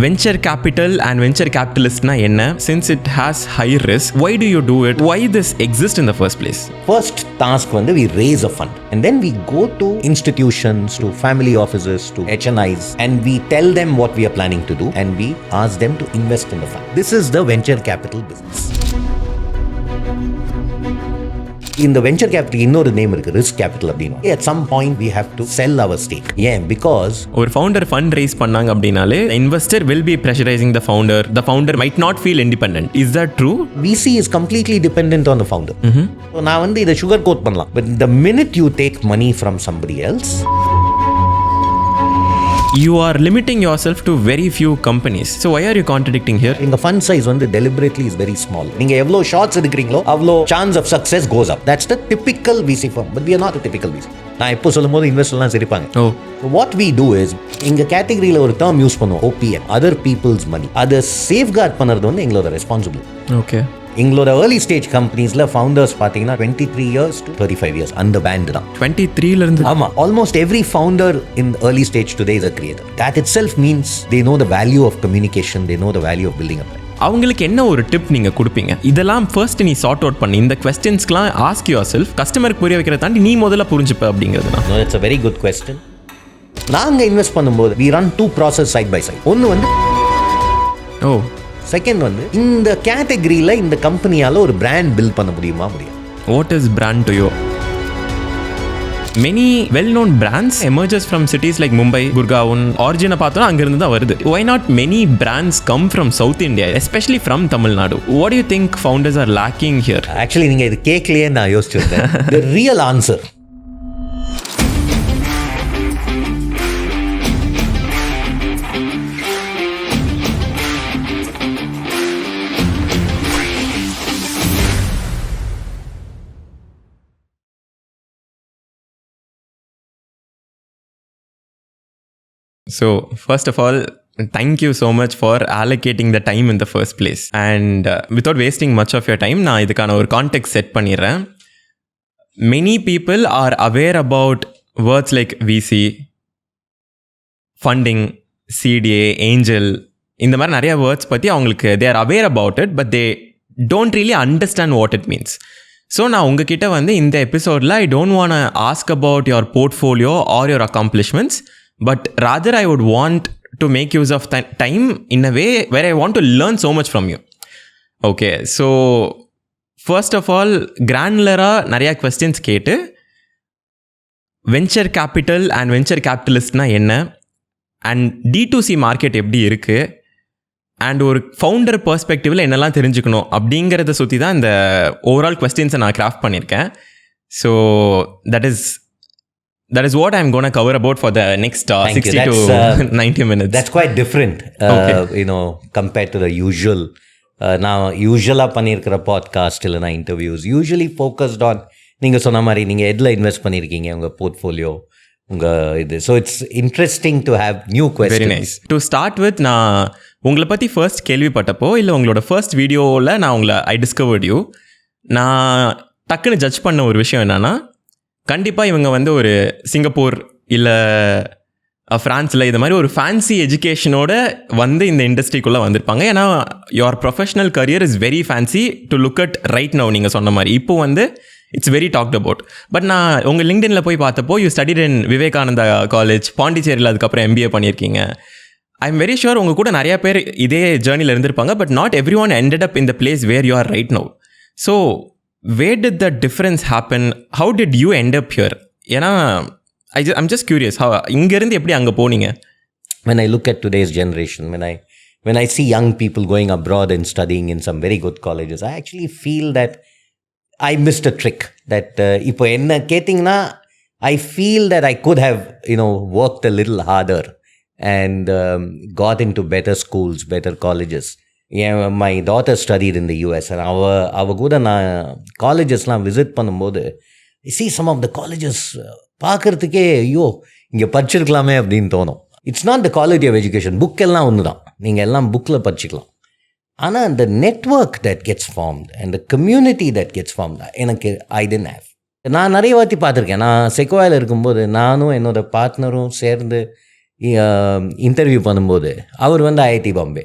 venture capital and venture capitalist na enna, since it has high risk, why do you do it? Why this exist in the first place? First task வந்து we raise a fund and then we go to institutions, to family offices, to HNIs, and we tell them what we are planning to do and we ask them to invest in the fund. This is the venture capital business. In the venture capital இன்னொரு name இருக்கு, risk capital அப்படினா. At some point we have to sell our stake. ஏன்? Because ஒரு founder fund raise பண்ணாங்க அப்படினாலே investor will be pressurizing the founder. The founder might not feel independent. Is that true? VC is completely dependent on the founder. So நான் வந்து இதை sugar coat பண்ணலாம். But the minute you take money from somebody else, you are limiting yourself to very few companies. So why are you contradicting here? இந்த fund size வந்து deliberately is very small. நீங்க எவ்வளோ shorts எடுக்கிறீங்களோ அவ்வளோ chance of success goes up. That's the typical VC firm. But we are not a typical VC. நான் எப்போ சொல்லும் போது இன்வெஸ்டர்லாம் சிரிப்பாங்க. So what we do is, எங்க கேட்டகரியில் ஒரு டேர்ம் யூஸ் பண்ணுவோம், OPM, other people's money. அதை சேஃப்கார்ட் பண்ணுறது வந்து எங்களோட ரெஸ்பான்சிபிள். ஓகே. எங்களோட ஏர்லி ஸ்டேஜ் கம்பெனிஸ்ல ஃபவுண்டர்ஸ் பார்த்தீங்கன்னா 23 years to 35 years அந்த பேண்ட் தான். 23ல இருந்து ஆமா, almost every founder in early stage today is a creator. That itself means they know the value of communication, they know the value of building a brand. அவங்களுக்கு என்ன ஒரு tip நீங்க கொடுப்பீங்க? இதெல்லாம் ஃபர்ஸ்ட் நீ சார்ட் அவுட் பண்ணி இந்த क्वेश्चंसலாம் ask yourself, கஸ்டமருக்கு புரிய வைக்கிறத தாண்டி நீ முதல்ல புரிஞ்சுப்ப அப்படிங்கிறதுனா. No, that's a very good question. நாங்க இன்வெஸ்ட் பண்ணும்போது we run two process side by side. ஒன்னு வந்து செகண்ட் வந்து இந்த கேட்டகரியில் இந்த கம்பெனியால் ஒரு பிராண்ட் பில்ட் பண்ண முடியுமா? முடியும். What is brand to you? Many well-known brands emerges from cities like Mumbai, Gurgaon. Origin பார்த்தோன்னா அங்கிருந்து தான் வருது. Why not many brands come from South India, especially from Tamil Nadu? What do you think founders are lacking here? Actually, நீங்க இது கேட்கலையே நான் யோசிச்சிருந்தேன். The real answer. So, first of all, thank you so much for allocating the time in the first place. And without wasting much of your time, நான் இதுக்கான ஒரு context set பண்ணிடுறேன். Many people are aware about words like VC, funding, CDA, angel. இந்த மாதிரி நிறைய words பற்றி அவங்களுக்கு they are aware about it, but they don't really understand what it means. So நான் உங்ககிட்ட வந்து இந்த எபிசோடில் I don't want to ask about your portfolio or your accomplishments, but rather I would want to make use of time in a way where I want to learn so much from you. Okay, so first of all, granular-ஆக நிறையா questions கேட்டு venture capital and venture கேபிட்டலிஸ்ட்னா என்ன, and D2C market எப்படி இருக்குது, and ஒரு founder பெர்ஸ்பெக்டிவில் என்னெல்லாம் தெரிஞ்சுக்கணும் அப்படிங்கிறத சுற்றி தான் இந்த ஓவரால் கொஸ்டின்ஸை நான் கிராஃப்ட் பண்ணியிருக்கேன். So that is what I'm going to cover about for the next 60 to 90 minutes. That's quite different, compared to the usual. நான் யூஸ்வலாக பண்ணியிருக்கிற பாட்காஸ்ட் இல்லைனா இன்டர்வியூஸ் யூஸ்வலி ஃபோக்கஸ்ட் ஆன் நீங்கள் சொன்ன மாதிரி நீங்கள் எதில் இன்வெஸ்ட் பண்ணியிருக்கீங்க, உங்கள் போர்ட்ஃபோலியோ, உங்கள் இது. So it's interesting to have new questions. Very nice. To start with, நான் உங்களை பற்றி ஃபர்ஸ்ட் கேள்விப்பட்டப்போ இல்லை உங்களோட ஃபர்ஸ்ட் வீடியோவில் நான் உங்களை ஐ டிஸ்கவர்ட் யூ, நான் டக்குன்னு ஜட்ஜ் பண்ண ஒரு விஷயம் என்னென்னா, கண்டிப்பாக இவங்க வந்து ஒரு சிங்கப்பூர் இல்லை ஃப்ரான்ஸில் இது மாதிரி ஒரு ஃபேன்சி எஜுகேஷனோட வந்து இந்த இண்டஸ்ட்ரிக்குள்ளே வந்திருப்பாங்க. ஏன்னா your professional career is very fancy to look at right now. நீங்கள் சொன்ன மாதிரி இப்போ வந்து it's very talked about. But நான் உங்கள் லிங்க்டின்ல போய் பார்த்தப்போ you studied in Vivekananda college, பாண்டிச்சேரியில், அதுக்கப்புறம் MBA பண்ணியிருக்கீங்க. ஐ எம் வெரி ஷுர் உங்கள் கூட நிறையா பேர் இதே ஜேர்னியில் இருந்திருப்பாங்க. But not everyone ended up in the place where you are right now. So where did the difference happen? How did you end up here? ஏன்னா I'm just curious, how இங்கேருந்து எப்படி அங்கே போனீங்க? When I look at today's generation, when I see young people going abroad and studying in some very good colleges, I actually feel that I missed a trick. That இப்போ என்ன கேட்டிங்கன்னா, I feel that I could have worked a little harder and got into better schools, better colleges. My daughter studied in the US and அவ கூட நான் காலேஜஸ்லாம் visit பண்ணும்போது I see some of the colleges பார்க்குறதுக்கே ஐயோ இங்கே படிச்சிருக்கலாமே அப்படின்னு தோணும். It's not the quality of education. Book எல்லாம் ஒன்று தான், நீங்கள் எல்லாம் புக்கில் படிச்சிக்கலாம். ஆனால் அந்த network that gets formed and the community that gets formed எனக்கு ஐ டிட்ன்ட் ஹேவ். நான் நிறைய வாட்டி பார்த்துருக்கேன். நான் செக்வாயில் இருக்கும்போது நானும் என்னோடய பார்ட்னரும் சேர்ந்து இன்டர்வியூ பண்ணும்போது அவர் வந்து ஐஐடி பாம்பே,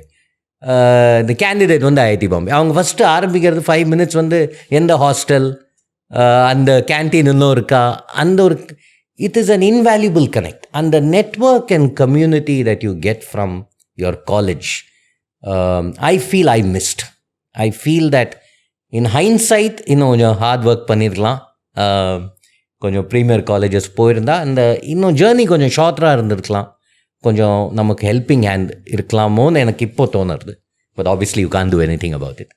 இந்த கேண்டிடேட் வந்து ஐஐடி பாம்பே. அவங்க ஃபஸ்ட்டு ஆரம்பிக்கிறது 5 minutes வந்து எந்த ஹாஸ்டல், அந்த கேன்டீன் இன்னும் இருக்கா, அந்த ஒரு it is an invaluable connect. அந்த network and community that you get from your college, I feel I missed. I feel that in hindsight இன்னும் கொஞ்சம் ஹார்ட் ஒர்க் பண்ணியிருக்கலாம், கொஞ்சம் ப்ரீமியர் காலேஜஸ் போயிருந்தால் அந்த இன்னும் ஜேர்னி கொஞ்சம் ஷார்ட்டராக இருந்திருக்கலாம், கொஞ்சம் நமக்கு ஹெல்பிங் ஹேண்ட் இருக்கலாமோன்னு எனக்கு இப்போ தோணுறது. But obviously you can't do anything about it.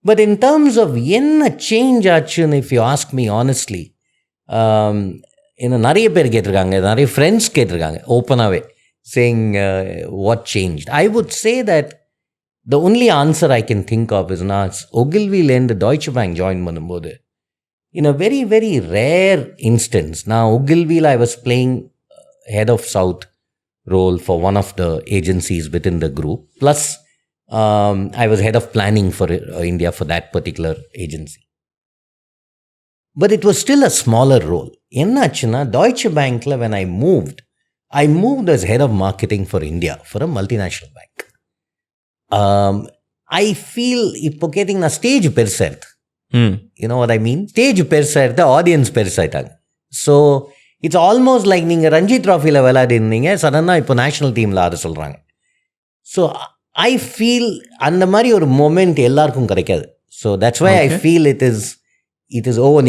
But in terms of என்ன சேஞ்ச் ஆச்சுன்னு if you ask me honestly, என்ன நிறைய பேர் கேட்டிருக்காங்க, நிறைய ஃப்ரெண்ட்ஸ் கேட்டிருக்காங்க ஓப்பனாகவே, saying what change. I would say that the only answer I can think of is, நான் ஒகில்விலேருந்து டாய்ச் பேங்க் ஜாயின் பண்ணும்போது in a very, very rare instance, now Ogilville, I was playing head of South role for one of the agencies within the group. Plus, I was head of planning for India for that particular agency. But it was still a smaller role. Ennachuna, Deutsche Bank, when I moved as head of marketing for India for a multinational bank. I feel இப்போ கேட்டிங்கன்னா stage பெருசாக, you know what I mean? Stage பெருசாக எடுத்து audience பெருசாகிட்டாங்க. So it's almost like நீங்கள் ரஞ்சி ட்ராஃபியில் விளையாடிருந்தீங்க, சடனாக இப்போ national டீமில் ஆட சொல்கிறாங்க. ஸோ ஐ ஃபீல் அந்த மாதிரி ஒரு மொமெண்ட் எல்லாருக்கும் கிடைக்காது. So that's why I feel it is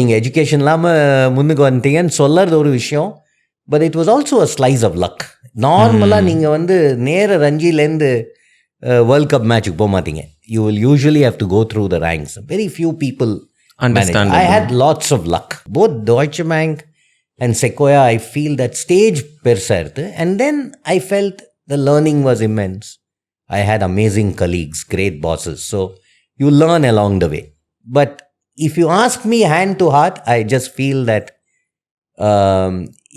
நீங்கள் எஜுகேஷன் இல்லாமல் முன்னுக்கு வந்துட்டீங்கன்னு சொல்லறது ஒரு விஷயம். But it was also a slice of luck. நார்மலாக நீங்கள் வந்து நேர ரஞ்சிலேருந்து வேர்ல்ட் கப் மேட்சுக்கு போக மாட்டீங்க. You will usually have to go through the ranks. Very few people understand. I had lots of luck. Both Deutsche Bank and Sequoia, I feel that stage பெருசாக. And then I felt the learning was immense. I had amazing colleagues, great bosses. So you learn along the way. But if you ask me hand to heart, I just feel that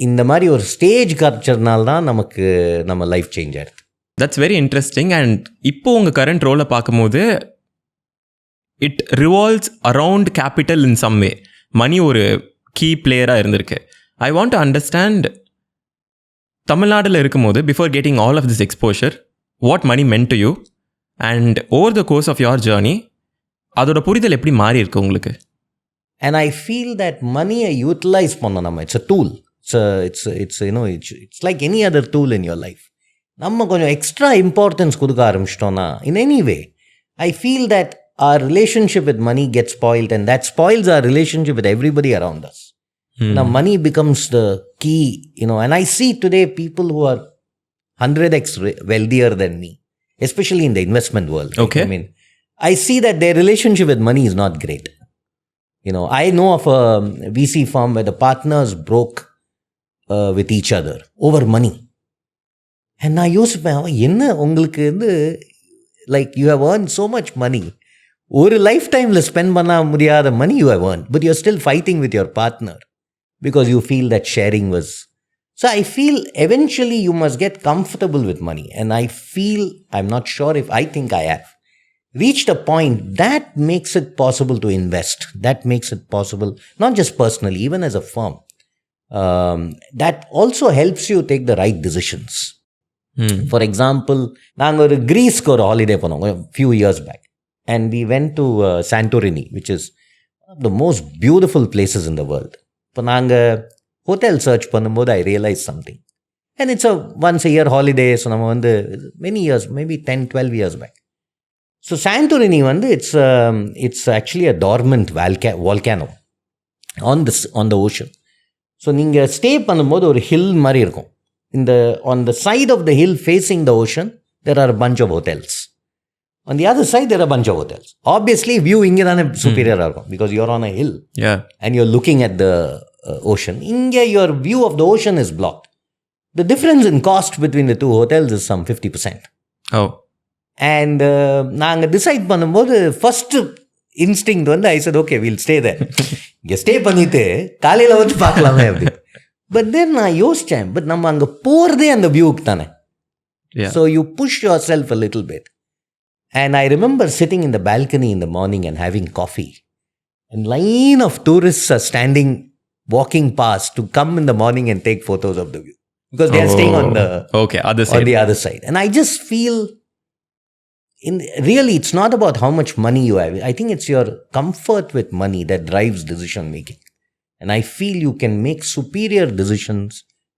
இந்த மாதிரி ஒரு stage கல்ச்சர்னால தான் நமக்கு நம்ம life change ஆகிடுது. That's very interesting. And இப்போ உங்கள் current ரோலை பார்க்கும்போது it revolves around capital in some way. Money ஒரு கீ பிளேயராக இருந்திருக்கு. ஐ வாண்ட் டு அண்டர்ஸ்டாண்ட், தமிழ்நாட்டில் இருக்கும்போது before getting all of this exposure, what money meant to you and over the course of your journey அதோட புரிதல் எப்படி மாறி இருக்கு உங்களுக்கு? And I feel that money utilize பண்ணணும். It's a tool. It's you know, it's like any other tool in your life. நம்ம கொஞ்சம் extra importance கொடுக்க ஆரம்பிச்சிட்டோன்னா, in any way I feel that our relationship with money get spoiled and that spoils our relationship with everybody around us. Now money becomes the key, you know, and I see today people who are 100x wealthier than me, especially in the investment world. Okay. I mean, I see that their relationship with money is not great. You know, I know of a VC firm where the partners broke with each other over money. And நான் யோசிப்பேன், என்ன உங்களுக்கு வந்து like you have earn so much money, ஒரு life டைமில் spend பண்ண முடியாத money you have earn, but you are still fighting with your partner because you feel that sharing was. So I feel eventually you must get comfortable with money. And I feel I am not sure if I think I have reached a point that makes it possible to invest, that makes it possible not just personally, even as a firm, that also helps you take the right decisions. For example, நாங்கள் ஒரு கிரீஸ்க்கு ஒரு holiday போனோம் few years back, and we went to Santorini, which is one of the most beautiful places in the world. இப்போ நாங்கள் hotel search பண்ணும்போது I realized something, and it's a once a year holiday. So நம்ம வந்து many years, maybe 10-12 years back. So Santorini வந்து it's actually a dormant volcano on the ocean. So நீங்கள் stay பண்ணும்போது ஒரு hill மாதிரி இருக்கும். On the side of the hill facing the ocean, there are a bunch of hotels. On the other side, there are a bunch of hotels. Obviously, view inge dhaan superior இருக்கும் because you're on a hill. Yeah. And you're looking at the ocean. Inge your view of the ocean is blocked. The difference in cost between the two hotels is some 50%. Oh. And நாங்கள் decide பண்ணும்போது first instinct வந்து I said, okay, we'll stay there. இங்கே stay பண்ணிவிட்டு காலையில் வந்து பார்க்கலாமே அப்படி. But then நான் யோசித்தேன், பட் நம்ம அங்கே போகிறதே அந்த வியூக்கு தானே. So you push yourself a little bit. And I remember sitting in the balcony in the morning and having coffee. And line of tourists are standing, walking past to come in the morning and take photos of the view. because they are staying on the other side. on the other side. And I just feel, really, it's not about how much money you have. I think it's your comfort with money that drives decision making. And I feel you can make superior decisions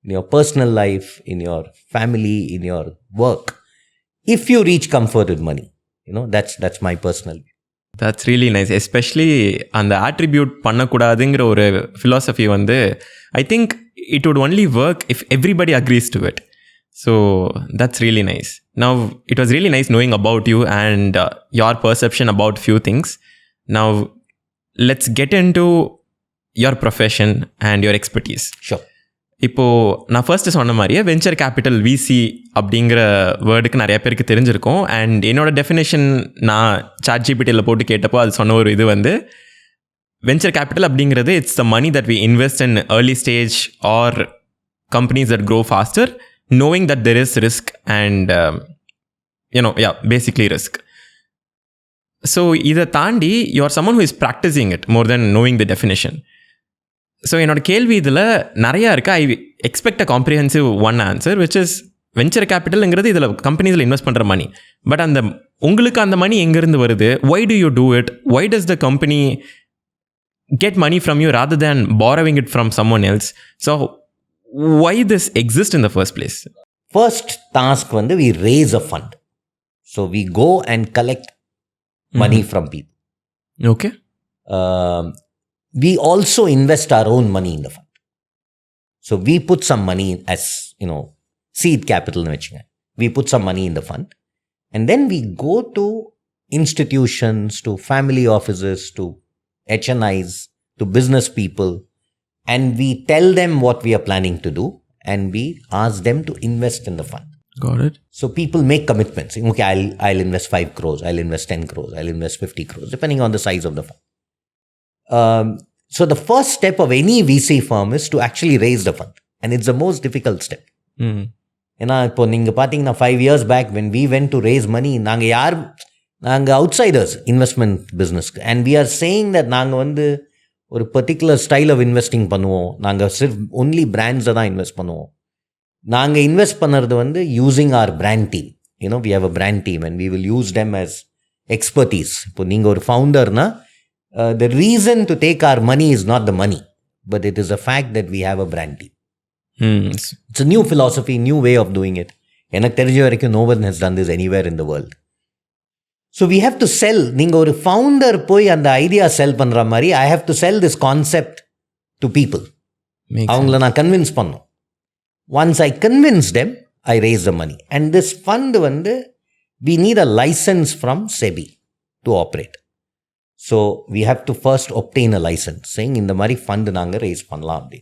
in your personal life, in your family, in your work, if you reach comfort with money. That's my personal view. That's really nice. Especially அந்த attribute பண்ணக்கூடாதுங்கிற ஒரு philosophy வந்து I think it would only work if everybody agrees to it. So that's really nice. Now, it was really nice knowing about you and your perception about few things. Now, let's get into your profession and your expertise. Sure. இப்போது நான் first சொன்ன மாதிரியே venture capital விசி அப்படிங்கிற வேர்டுக்கு நிறைய பேருக்கு தெரிஞ்சிருக்கும். And என்னோடய டெஃபினேஷன் நான் ChatGPTயில் போட்டு கேட்டப்போ அது சொன்ன ஒரு இது வந்து வெஞ்சர் கேபிட்டல் அப்படிங்கிறது it's the money that we invest in early stage or companies that grow faster knowing that there is risk and basically risk. So இதை தாண்டி you are someone who is practicing it more than knowing the definition. So என்னோடய கேள்வி இதில் நிறையா இருக்குது. I expect a comprehensive one answer which is venture கேபிட்டலுங்கிறது இதில் கம்பெனிஸில் இன்வெஸ்ட் பண்ணுற மணி. பட் உங்களுக்கு அந்த மணி எங்கேருந்து வருது? Why do you do it? Why does the company get money from you rather than borrowing it from someone else? So why this exists in the first place? First task வந்து we raise a fund. So we go and collect money from people. Okay. We also invest our own money in the fund. So we put some money as, seed capital. We put some money in the fund. And then we go to institutions, to family offices, to HNIs, to business people. And we tell them what we are planning to do. And we ask them to invest in the fund. Got it. So people make commitments. Okay, I'll invest 5 crores. I'll invest 10 crores. I'll invest 50 crores, depending on the size of the fund. So the first step of any VC firm is to actually raise the fund. And it's the most difficult step. இப்போ நீங்கள் பார்த்தீங்கன்னா 5 years back when we went to raise money, நாங்கள் outsiders investment business. And we are saying that நாங்கள் வந்து ஒரு particular style of investing பண்ணுவோம். நாங்கள் only பிராண்ட்ஸை தான் இன்வெஸ்ட் பண்ணுவோம். நாங்கள் இன்வெஸ்ட் பண்ணுறது வந்து using our brand team. We have a brand team and we will use them as expertise. இப்போ நீங்கள் ஒரு ஃபவுண்டர்னா the reason to take our money is not the money, but it is the fact that we have a brand team. It's a new philosophy, new way of doing it. எனக்கு தெரிஞ்ச வரைக்கும் no one has done this anywhere in the world. So we have to sell. நீங்கள் ஒரு founder போய் அந்த idea செல் பண்ணுற மாதிரி I have to sell this concept to people. அவங்கள நான் கன்வின்ஸ் பண்ணணும். Once I convince them, I raise the money. And this fund வந்து we need a license from SEBI to operate. So we have to first obtain a license saying இந்த மாதிரி fund நாங்கள் race பண்ணலாம் அப்படி.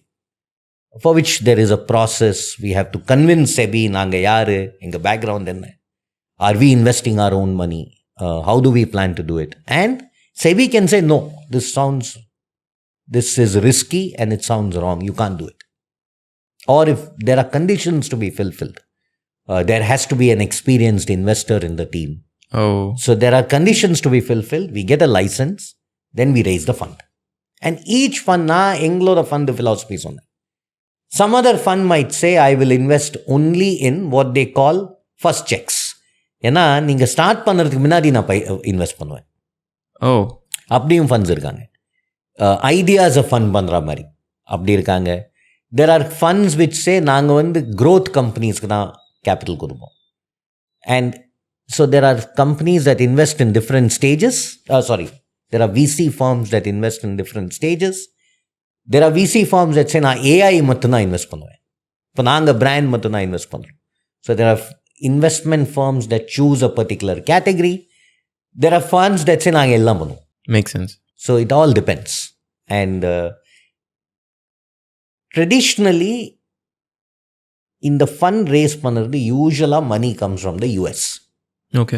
For which there is a process. We have to convince SEBI நாங்கள் யார், எங்கள் background என்ன, are we investing our own money, how do we plan to do it. And SEBI can say no, this is risky and it sounds wrong, you can't do it. Or if there are conditions to be fulfilled, there has to be an experienced investor in the team. So there are conditions to be fulfilled. We get a license, then we raise the fund. And each fund, எங்களோட fund philosophy சொன்னேன். Some other fund might say, I will invest only in what they call first checks. ஏன்னா நீங்கள் start பண்ணுறதுக்கு முன்னாடி நான் invest பண்ணுவேன். அப்படியும் funds இருக்காங்க. ஐடியாஸை ஃபண்ட் பண்ணுற மாதிரி அப்படி இருக்காங்க. There are funds which say நாங்கள் வந்து growth companiesக்கு தான் கேபிட்டல் கொடுப்போம். And so there are companies that invest in different stages. There are VC firms that invest in different stages. There are VC firms that say நான் AI மட்டும்தான் invest பண்ணுவேன். இப்போ நாங்கள் brand மட்டும்தான் இன்வெஸ்ட் பண்ணுறோம். So there are investment firms that choose a particular category. There are funds that say நாங்கள் எல்லாம் பண்ணுவோம். Makes sense. So it all depends. And traditionally இந்த ஃபண்ட் ரேஸ் பண்ணுறது யூஸ்வலாக money comes from the US. Okay.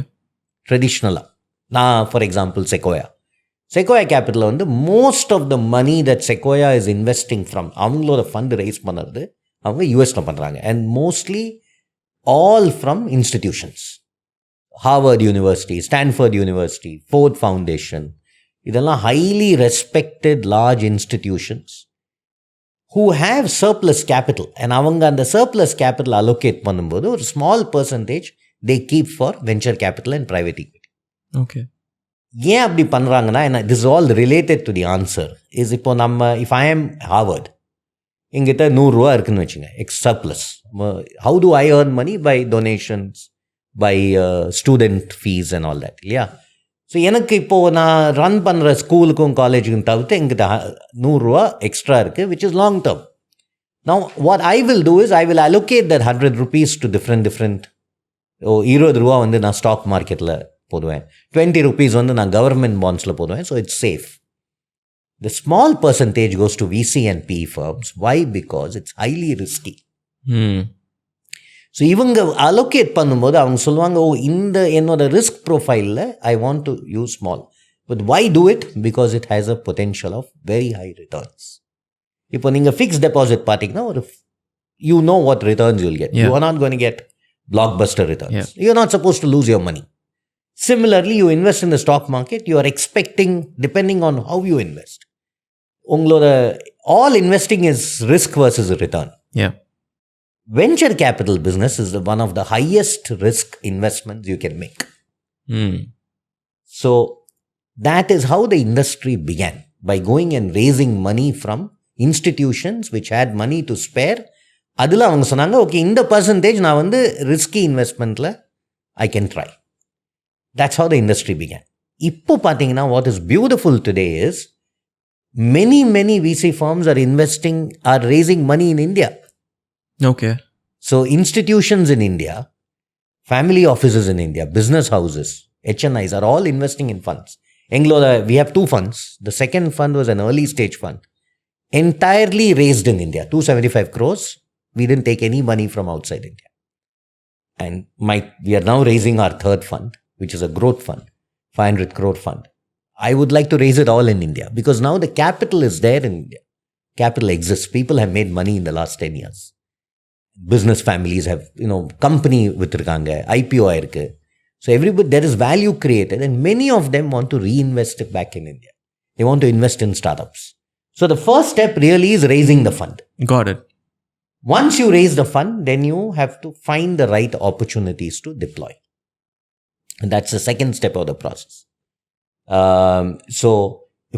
ட்ரெடிஷ்னலாக நான் for example செக்கோயா கேபிட்டலில் வந்து most of the money that Sequoia is investing from அவங்களோட ஃபண்ட் ரைஸ் பண்ணுறது அவங்க யூஎஸில் பண்ணுறாங்க. And mostly all from institutions. Harvard University, Stanford University, Ford Foundation, இதெல்லாம் highly respected large institutions who have surplus capital. And அவங்க அந்த surplus capital allocate பண்ணும்போது ஒரு small percentage they keep for venture capital and private equity. Okay. ஏன் அப்படி பண்ணுறாங்கன்னா, this is all related to the answer, is இப்போ நம்ம, if I am Harvard, எங்கிட்ட 100 ரூபா இருக்குன்னு வச்சுங்க, surplus. How do I earn money? By donations, by student fees and all that, இல்லையா? ஸோ எனக்கு இப்போது நான் ரன் பண்ணுற ஸ்கூலுக்கும் காலேஜுக்கும் தவிர்த்து எங்கிட்ட 100 ரூபா எக்ஸ்ட்ரா இருக்குது, which is long term. Now what I will do is I will allocate that 100 rupees to different 20 ரூபா வந்து நான் ஸ்டாக் மார்க்கெட்டில் போடுவேன், 20 rupees வந்து நான் கவர்மெண்ட் பாண்ட்ஸில் போடுவேன். So it's safe. The small percentage goes to VC and PE firms. Why? Because it's highly risky. So இவங்க allocate பண்ணும்போது அவங்க சொல்லுவாங்க, ஓ இந்த என்னோட ரிஸ்க் ப்ரொஃபைலில் I want to use small. But why do it? Because it has a potential of very high returns. இப்போ நீங்கள் ஃபிக்ஸ் டெபாசிட் பார்த்தீங்கன்னா ஒரு you know what returns you'll get. You are not going to get blockbuster returns. You are not supposed to lose your money. Similarly, you invest in the stock market, you are expecting, depending on how you invest. All investing is risk versus return. Yeah. Venture capital business is one of the highest risk investments you can make. So that is how the industry began, by going and raising money from institutions which had money to spare. அதில் அவங்க சொன்னாங்க, okay இந்த percentage நான் வந்து risky இன்வெஸ்ட்மெண்ட்டில் I can try. That's how the industry began. இப்போ பார்த்தீங்கன்னா what is beautiful today is many VC firms are raising money in India. Okay. So institutions in India, family offices in India, business houses, HNIs are all investing in funds. We have 2 funds. The second fund was an early stage fund, entirely raised in India, 275 crores. We didn't take any money from outside India. And we are now raising our third fund, which is a growth fund, 500 crore fund. I would like to raise it all in India, because now the capital is there in India. Capital exists. People have made money in the last 10 years. Business families have, company vitirukanga, IPO irukku. So everybody, there is value created, and many of them want to reinvest it back in India. They want to invest in startups. So the first step really is raising the fund. Got it. Once you raise the fund, then you have to find the right opportunities to deploy. And that's the second step of the process. So,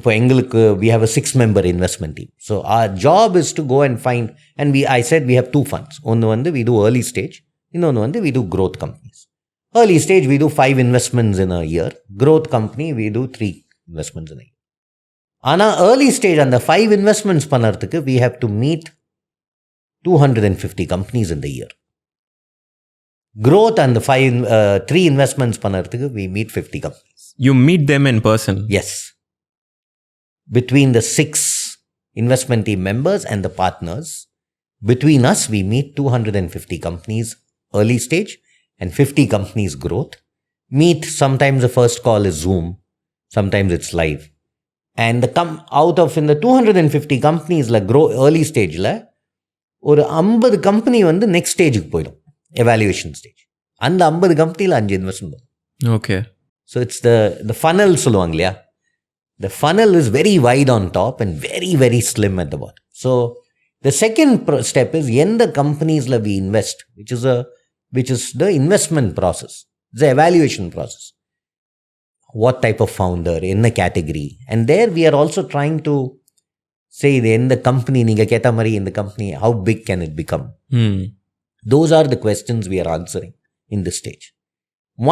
we have a 6-member investment team. So our job is to go and find, and I said we have 2 funds. One we do early stage, one we do growth companies. Early stage, we do 5 investments in a year. Growth company, we do 3 investments in a year. Ana early stage, and the 5 investments panarthukku, we have to meet 250 companies in the year. Growth and the 3 investments panarthukku, we meet 50 companies. You meet them in person? Yes. Between the 6 investment team members and the partners, between us, we meet 250 companies early stage and 50 companies growth. Meet, sometimes the first call is Zoom, sometimes it's live. And out of in the 250 companies like grow early stage la, ஒரு 50 company வந்து next ஸ்டேஜுக்கு போயிடும், evaluation stage. அந்த 50 கம்பெனியில் 5 investment. Okay. So it's the funnel சொல்லுவாங்க இல்லையா, the funnel is very wide on top and very very slim at the bottom. So the second step is எந்த கம்பெனிஸில் we invest, which is the investment process, the evaluation process. What type of founder, in the category. And there we are also trying to say, in the company, நீங்க கேட்ட மாதிரி in the company, how big can it become? Those are the questions we are answering in this stage.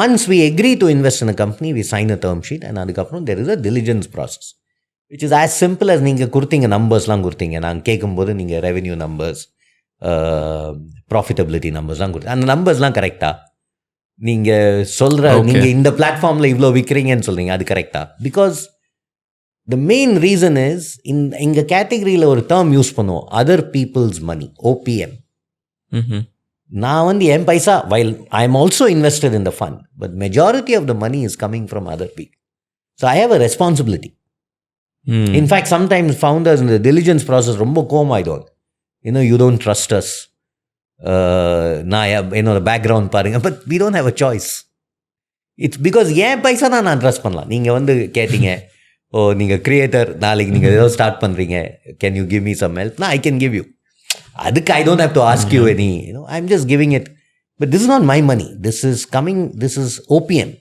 Once we agree to invest in a company, we sign a term sheet, and அதுக்கப்புறம் there is a diligence process, which is as simple as நீங்கள் கொடுத்தீங்க நம்பர்ஸ்லாம் கொடுத்தீங்க, நாங்கள் கேட்கும்போது நீங்கள் revenue numbers, profitability நம்பர்ஸ்லாம் கொடுத்தீங்க, அந்த நம்பர்ஸ்லாம் கரெக்டாக நீங்கள் நீங்கள் இந்த பிளாட்ஃபார்மில் இவ்வளோ விற்கிறீங்கன்னு சொல்கிறீங்க, அது கரெக்டாக? Because the main reason is, எங்க கேட்டகரியில் ஒரு டேர்ம் யூஸ் பண்ணுவோம், அதர் பீப்புள்ஸ் மணி, OPM. நான் வந்து என் பைசா, while I am also invested in the fund, but majority of the money is coming from other people. So I have a responsibility. In fact, sometimes founders in the diligence process ரொம்ப கோவமாயிடுவாங்க. You don't trust us. நான் என்னோட background பாருங்க. But we don't have a choice. It's because என் பைசா தான் நான் trust பண்ணலாம். நீங்கள் வந்து கேட்டீங்க, நீங்கள் கிரியேட்டர், நாளைக்கு நீங்கள் ஏதோ ஸ்டார்ட் பண்ணுறீங்க, can you give me some help? I can give you. அதுக்கு I don't have to ask you any, I am just giving it. But this is not my money, this is OPM.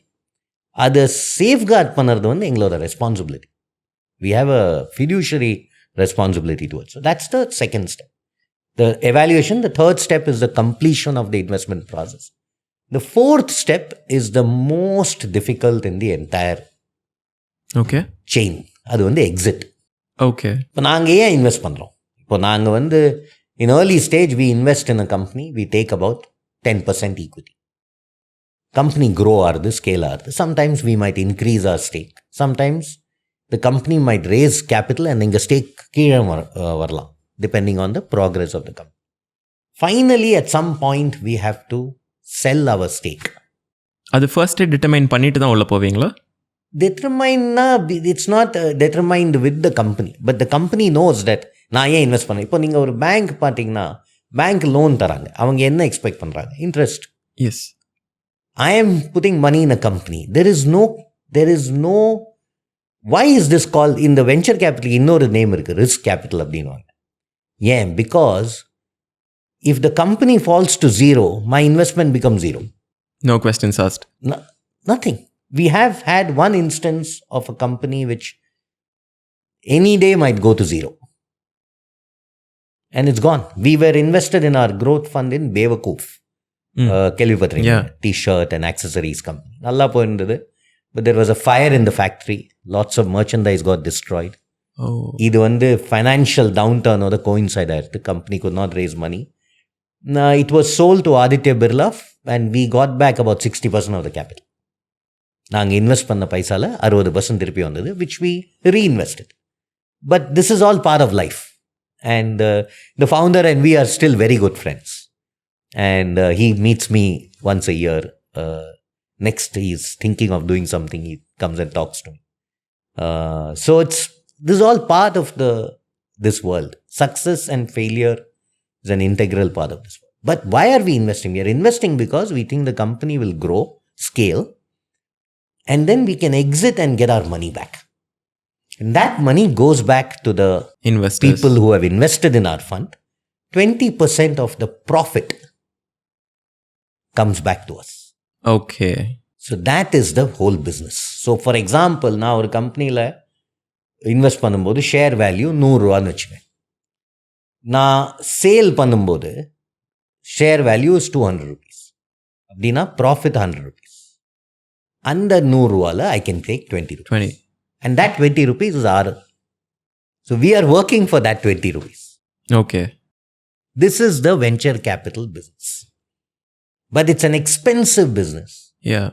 அதை safeguard பண்ணுறது வந்து எங்களோட responsibility. We have a fiduciary responsibility towards. So that's the second step. The evaluation. The third step is the completion of the investment process. The fourth step is the most difficult in the entire chain. அது வந்து exit. Okay. இப்போ நாங்கள் ஏன் invest பண்ணுறோம்? இப்போ நாங்கள் வந்து in early stage we invest in a company, we take about 10% equity. Company grow ஆகுது, scale ஆகுது. Sometimes we might increase our stake. Sometimes the company might raise capital and inga stake கீழே வரலாம், depending on the progress of the company. Finally, at some point, we have to sell our stake. அது first determine பண்ணிட்டு தான் உள்ள போவீங்களா? Determine, it's not determined with the company, but the company knows that நான் ஏன் invest பண்ணேன். இப்போ நீங்கள் ஒரு பேங்க் பார்த்தீங்கன்னா, பேங்க் லோன் தராங்க, அவங்க என்ன எக்ஸ்பெக்ட் பண்ணுறாங்க? Interest. Yes. I am putting money in a company. There is no why is this called, in the venture capital இன்னொரு நேம் இருக்குது, ரிஸ்க் கேபிட்டல் அப்படின்வாங்க. ஏன்? Because if the company falls to zero, my investment becomes zero. No questions asked. Nothing. We have had one instance of a company which any day might go to zero. And it's gone. We were invested in our growth fund in Bewakoof. கேள்விப்பட்டிருங்க, T-shirt and accessories company. நல்லா போயிருந்தது. But there was a fire in the factory. Lots of merchandise got destroyed. இது வந்து financial downturn ஓட coincide ஆயிடுது. Company could not raise money. It was sold to Aditya Birla and we got back about 60% of the capital. நாங்கள் invest பண்ண பைசால 60% திருப்பி வந்தது, which we reinvested. But this is all part of life. And the founder and we are still very good friends. And he meets me once a year. Next, he is thinking of doing something. He comes and talks to me. So this is all part of this world. Success and failure is an integral part of this world. But why are we investing? We are investing because we think the company will grow, scale, and then we can exit and get our money back. And that money goes back to the investors, people who have invested in our fund. 20% of the profit comes back to us. Okay. So that is the whole business. So for example, நான் ஒரு கம்பெனியில் invest பண்ணும்போது share value 100 ரூபான்னு வச்சுக்கேன். நான் sale பண்ணும்போது share value is 200 rupees. அப்படின்னா profit 100 rupees. அந்த 100 ரூபாவில் I can take 20 rupees. 20. And that 20 rupees is our. So we are working for that 20 rupees. Okay. This is the venture capital business. But it's an expensive business. Yeah.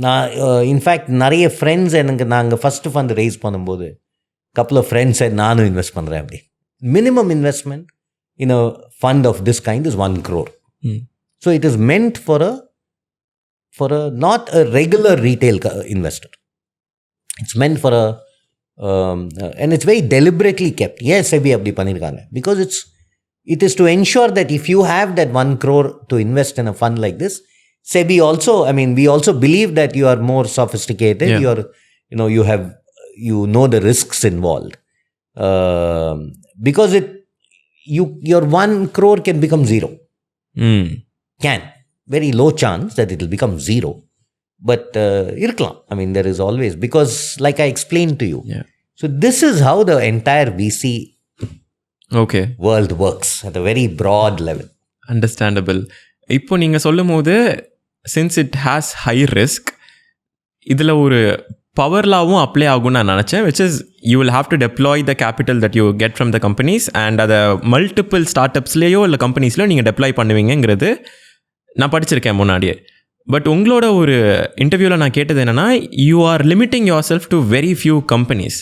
நான் in fact நிறைய friends எனக்கு, நாங்கள் first fund raise பண்ணும்போது couple of friends said நானும் invest பண்ணுறேன் அப்படி. Minimum investment in a fund of this kind is 1 crore. So it is meant for a not a regular retail investor. It's meant for a and it's very deliberately kept. Yes, SEBI அப்படி பண்ணியிருக்காங்க. Because it is to ensure that if you have that 1 crore to invest in a fund like this, SEBI also, I mean, we also believe that you are more sophisticated. Yeah. You know the risks involved. Because your 1 crore can become zero. Can. Very low chance that it will become zero. But irkalam. I mean, there is always, because like I explained to you. Yeah. So this is how the entire VC world works at a very broad level. Understandable. இப்போ நீங்கள் சொல்லும் போது, since it has high risk, இதில் ஒரு power லாவும் apply ஆகும்னு நான் நினச்சேன். which is you will have to deploy the capital that you get from the companies and அதை மல்டிபிள் ஸ்டார்ட் அப்ஸ்லேயோ இல்லை கம்பெனிஸ்லையோ நீங்கள் டெப்ளாய் பண்ணுவீங்கிறது நான் படிச்சிருக்கேன் முன்னாடியே. பட் உங்களோட ஒரு இன்டர்வியூவில் நான் கேட்டது என்னென்னா, you are limiting yourself to very few companies.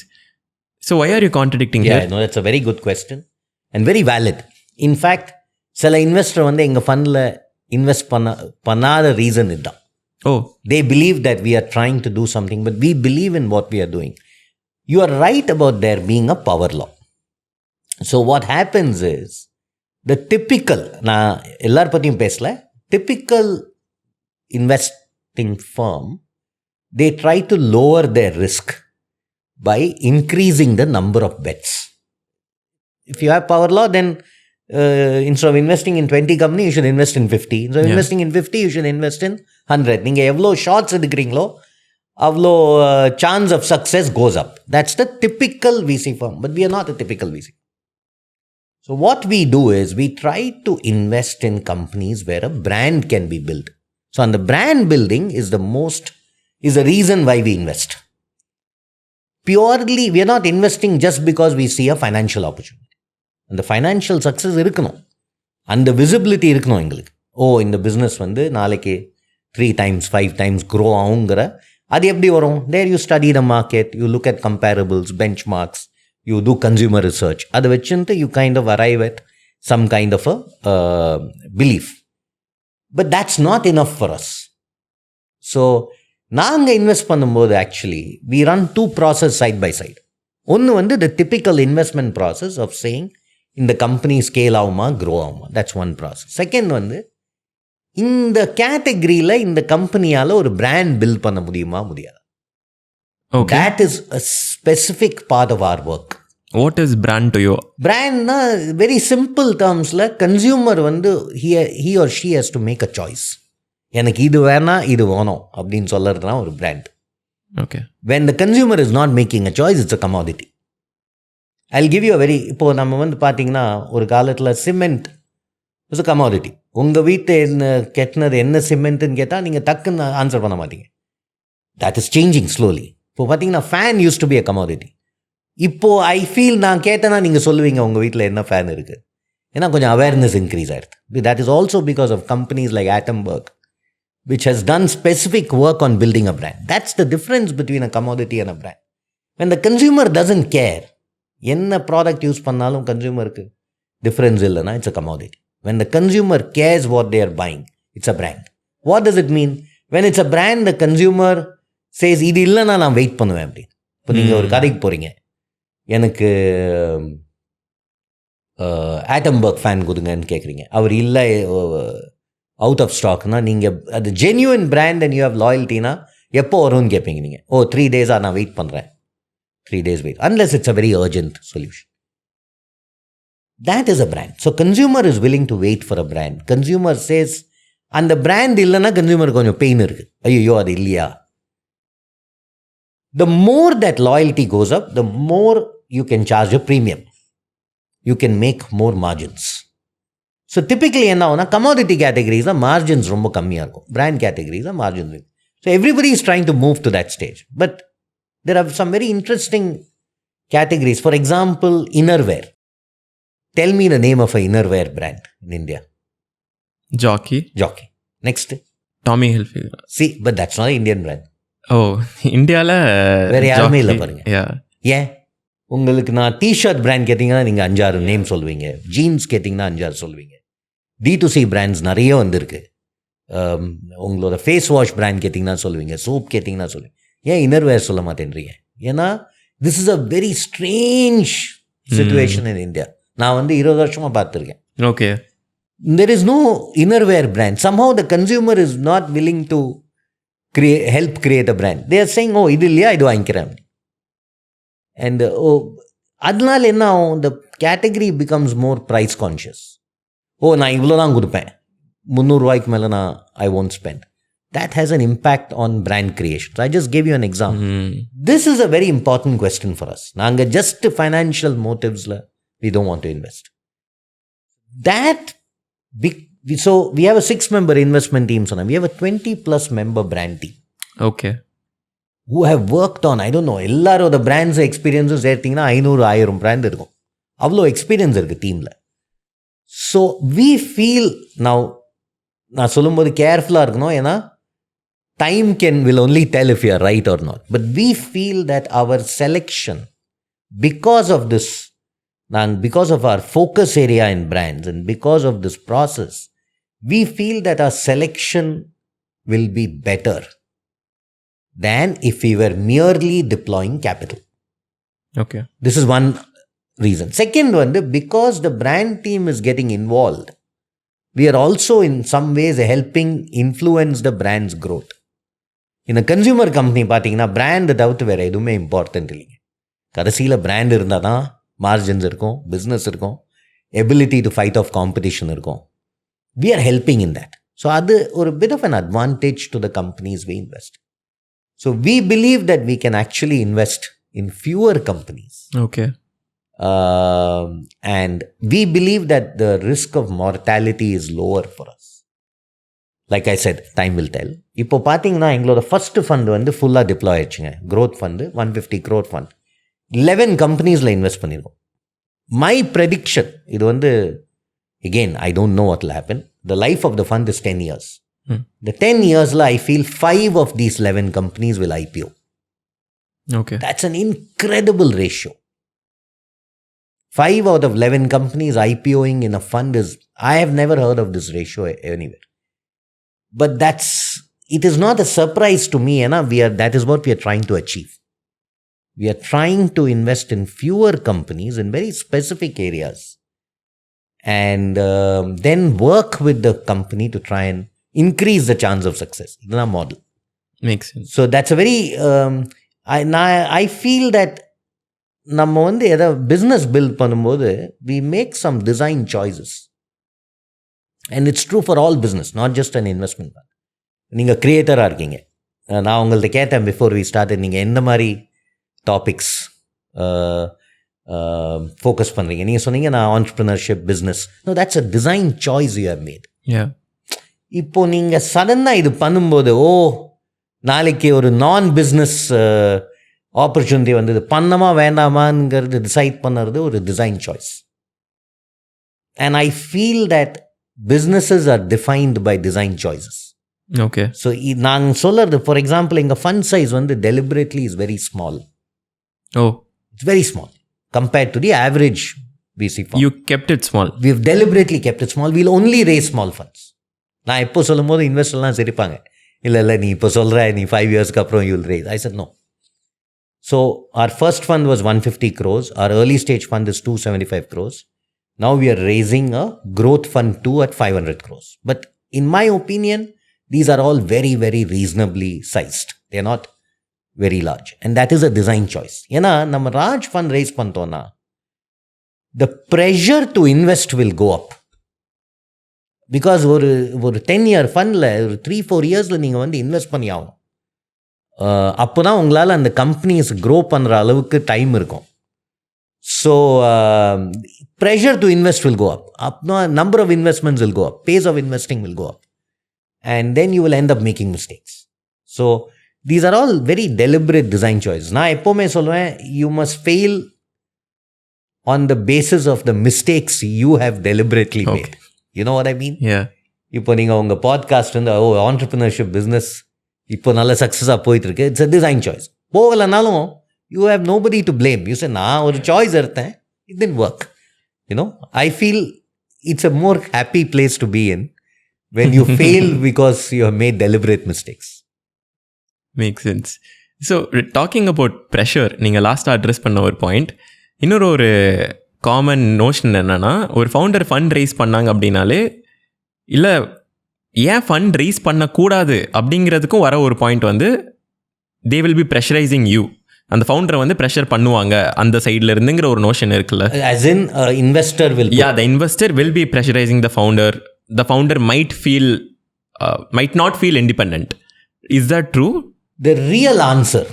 So why are you contradicting here? No, that's a very good question and very valid. In fact, சில இன்வெஸ்டர் வந்து எங்கள் ஃபண்டில் இன்வெஸ்ட் பண்ணாத ரீசன் இதுதான். They believe that we are trying to do something, but we believe in what we are doing. You are right about there being a power law. So what happens is, the typical, நான் எல்லார் பற்றியும் பேசல, typical investing firm, they try to lower their risk by increasing the number of bets. If you have power law, then instead of investing in 20 companies, you should invest in 50. Instead of investing in 50, you should invest in 100. நீங்கள் எவ்வளோ shorts எடுக்கிறீங்களோ அவ்வளோ chance of success goes up. That's the typical VC firm, but we are not a typical VC. So what we do is we try to invest in companies where a brand can be built. So on the brand building is the reason why we invest. Purely, we are not investing just because we see a financial opportunity. அந்த financial success இருக்கணும், அந்த visibility இருக்கணும் எங்களுக்கு. இந்த business வந்து நாளைக்கு 3 times 5 times grow ஆகுங்கிற அது எப்படி வரும்? There you study the market, you look at comparables, bench marks, you do consumer research. அதை வச்சுட்டு you kind of arrive at some kind of a belief. But that's not enough for us. So நாங்கள் invest பண்ணும்போது actually we run 2 process side by side. ஒன்று வந்து the typical investment process of saying இந்த company scale ஆகுமா, grow ஆகுமா, that's one process. Second வந்து இந்த கேட்டகரியில் இந்த கம்பெனியால் ஒரு பிராண்ட் பில்ட் பண்ண முடியுமா, முடியாது. That is a specific part of our work. What is brand to you? பிராண்ட்னா வெரி சிம்பிள் டேர்ம்ஸில் கன்சியூமர் வந்து he or she has to make a choice. எனக்கு இது வேணாம் இது வேணும் அப்படின்னு சொல்கிறது தான் ஒரு brand. Okay. when the consumer is not making a choice, it's a commodity. I'll give you a very, இப்போது நம்ம வந்து பார்த்தீங்கன்னா ஒரு காலத்தில் சிமெண்ட் இஸ் அ கமாடிட்டி. உங்கள் வீட்டை என்ன கெட்டினது என்ன சிமெண்ட்டுன்னு கேட்டால் நீங்கள் டக்குன்னு ஆன்சர் பண்ண மாட்டீங்க. That is changing slowly. இப்போ பார்த்தீங்கன்னா fan use to be a commodity. இப்போது ஐ ஃபீல் நான் கேட்டேன்னா நீங்கள் சொல்லுவீங்க உங்கள் வீட்டில் என்ன ஃபேன் இருக்குது, ஏன்னா கொஞ்சம் அவேர்னஸ் இன்க்ரீஸ் ஆகிடுது. That is also because of companies like Atomberg, which has done specific work on building a brand. That's the difference between a commodity and a brand. When the consumer doesn't care, என்ன product use பண்ணாலும் கன்சியூமருக்கு difference இல்லைன்னா it's a commodity. when the consumer cares what they are buying, it's a brand. What does it mean? when it's a brand, the consumer says இது இல்லைன்னா நான் wait பண்ணுவேன் அப்படி. இப்போ நீங்கள் ஒரு கடைக்கு போகிறீங்க, எனக்கு Atomberg ஃபேன் கொடுங்கன்னு கேட்குறீங்க, அவர் இல்லை அவுட் ஆஃப் ஸ்டாக்னா நீங்கள் அது genuine brand and you have லாயல்ட்டினா எப்போ வரும்னு கேட்பீங்க நீங்கள். 3 days நான் வெயிட் பண்ணுறேன், 3 days wait, unless it's a very urgent solution. That is a brand. So consumer is willing to wait for a brand. Consumer says, அந்த brand இல்லைன்னா கன்சியூமருக்கு கொஞ்சம் பெயின் இருக்குது, ஐயோ அது இல்லையா. The more that loyalty goes up, the more you can charge a premium. You can make more margins. So typically என்ன ஆகும்னா commodity categories margins ரொம்ப கம்மியாக இருக்கும், brand categories margins. So everybody is trying to move to that stage. But there are some very interesting categories. For example, innerwear. Tell me the name of an innerwear brand in India. Jockey. Next. Tommy Hilfiger. See, but that's not an Indian brand. இந்தியாவில் வேறு யாருமே இல்லை பாருங்க. ஏன் உங்களுக்கு நான் T shirt brand கேட்டிங்கன்னா நீங்கள் 5-6 நேம் சொல்லுவீங்க, ஜீன்ஸ் கேட்டிங்கன்னா 5-6 சொல்லுவீங்க. D2C பிராண்ட்ஸ் நிறைய வந்திருக்கு. உங்களோட ஃபேஸ் வாஷ் பிராண்ட் கேட்டிங்கன்னா சொல்லுவீங்க, சோப் கேட்டிங்கன்னா சொல்லுவீங்க. ஏன் இன்னர்வேர் சொல்ல மாட்டேன்றீங்க? ஏன்னா this is a very strange situation in India. நான் வந்து 20 வருஷமாக பார்த்துருக்கேன். Okay. there is no innerwear brand. Somehow the consumer is not willing to help create a brand. They are saying, இது இல்லையா இது வாங்கிக்கிறேன். And அதனால என்ன ஆகும், the category becomes more price conscious. நான் இவ்வளோ தான் கொடுப்பேன், 300 ரூபாய்க்கு மேலே I won't spend. That has an impact on brand creation. So I just gave you an example. This is a very important question for us. நாங்கள் just financial motives we don't want to invest. So we have a 6-member investment team. So now we have a 20+ member brand team. Okay. Who have worked on, I don't know, எல்லாரோட brands experiences சேர்த்திங்கன்னா 500-1000 brand இருக்கும். அவ்வளோ experience இருக்குது டீமில். So we feel now, நான் சொல்லும்போது கேர்ஃபுல்லாக இருக்கணும், ஏன்னா time will only tell if you are right or not. But we feel that our selection, because of this, and because of our focus area in brands, and because of this process, we feel that our selection will be better than if we were merely deploying capital. Okay. This is one reason. Second one, because the brand team is getting involved, we are also in some ways helping influence the brand's growth. In a consumer company, பார்த்தீங்கன்னா brand தவிர்த்து வேறு எதுவுமே important இல்லைங்க. கடைசியில் brand இருந்தால் தான் margins இருக்கும், business இருக்கும், ability to fight off competition இருக்கும். We are helping in that. So அது ஒரு bit of an advantage to the companies we invest. So we believe that we can actually invest in fewer companies. Okay. And we believe that the risk of mortality is lower for us. Like I said, time will tell. இப்போ பார்த்தீங்கன்னா எங்களோட first fund வந்து ஃபுல்லாக deploy ஆயிடுச்சுங்க. Growth fund 150 crore fund 11 கம்பெனிஸில் invest பண்ணியிருக்கோம். My prediction, இது வந்து again, I don't know what will happen. The life of the fund is 10 years. The 10 years, I feel 5 of these 11 companies will IPO. Okay. That's an incredible ratio. 5 out of 11 companies IPOing in a fund is, I have never heard of this ratio anywhere. But it is not a surprise to me. That is what we are trying to achieve. We are trying to invest in fewer companies in very specific areas. And then work with the company to try and increase the chance of success. This is our model. Makes sense. So that's a very, I feel that நம்ம வந்து எதாவது business build பண்ணும்போது we make some design choices. And it's true for all business, not just an investment fund. நீங்கள் கிரியேட்டராக இருக்கீங்க. நான் உங்கள்கிட்ட கேட்டேன் before we start, நீங்கள் எந்த மாதிரி டாபிக்ஸ் ஃபோக்கஸ் பண்ணுறீங்க? நீங்கள் சொன்னீங்க நான் entrepreneurship, business. No, that's a design choice you have made. இப்போ நீங்கள் சடனாக இது பண்ணும்போது, நாளைக்கு ஒரு நான் பிஸ்னஸ் ஆப்பர்ச்சுனிட்டி வந்து இது பண்ணமா வேண்டாமாங்கிறது டிசைட் பண்ணுறது ஒரு design choice. And I feel that businesses are defined by design choices. Okay. So நாங்கள் சொல்கிறது, ஃபார் எக்ஸாம்பிள், எங்கள் ஃபண்ட் சைஸ் வந்து deliberately is very small. It's very small compared to the average VC fund. You kept it small. We've deliberately kept it small. We'll only raise small funds. நான் எப்போ சொல்லும் போது இன்வெஸ்டர்லாம் சிரிப்பாங்க, இல்லை நீ இப்போ சொல்கிற நீ 5 yearsக்கு அப்புறம் you'll raise. I said no. So our first fund was 150 crores. Our early stage fund is 275 crores. Now we are raising a growth fund 2 at 500 crores. But in my opinion, these are all very, very reasonably sized. They are not very large. And that is a design choice. ஏன்னா நம்ம Raj fund raise பண்ணிட்டோம்னா the pressure to invest will go up. Because ஒரு 10-year ஃபண்டில் ஒரு 3-4 yearsல நீங்கள் வந்து invest பண்ணி ஆகணும். அப்போ தான் உங்களால் அந்த கம்பெனிஸ் க்ரோ பண்ணுற அளவுக்கு டைம் இருக்கும். So pressure to invest will go up. Number of investments will go up. Pace of investing will go up. And then you will end up making mistakes. So these are all very deliberate design choices. நான் எப்போவுமே சொல்லுவேன், you must fail on the basis of the mistakes you have deliberately made. You know what I mean? Yeah. இப்போ நீங்கள் உங்கள் podcast வந்து entrepreneurship business இப்போ நல்ல சக்ஸஸாக போயிட்டுருக்கு. It's a design choice. போகலைனாலும் you have nobody to blame. You say, நான் ஒரு சாய்ஸ் எடுத்தேன், it didn't work. I feel it's a more happy place to be in when you fail because you have made deliberate mistakes. Makes sense. So talking about pressure, நீங்கள் லாஸ்ட்டாக address பண்ண ஒரு point, இன்னொரு common notion என்னென்னா, ஒரு founder fund raise பண்ணாங்க அப்படின்னாலே, இல்லை ஏன் ஃபண்ட் ரைஸ் பண்ணக்கூடாது அப்படிங்கிறதுக்கும் வர ஒரு பாயிண்ட் வந்து, they will be pressurizing you. அந்த ஃபவுண்டரை வந்து ப்ரெஷர் பண்ணுவாங்க அந்த சைடில் இருந்துங்கிற ஒரு நோஷன் இருக்குல்ல. As in investor will. Yeah, the investor will be pressurizing the founder. The founder might not feel independent. Is that true? The real answer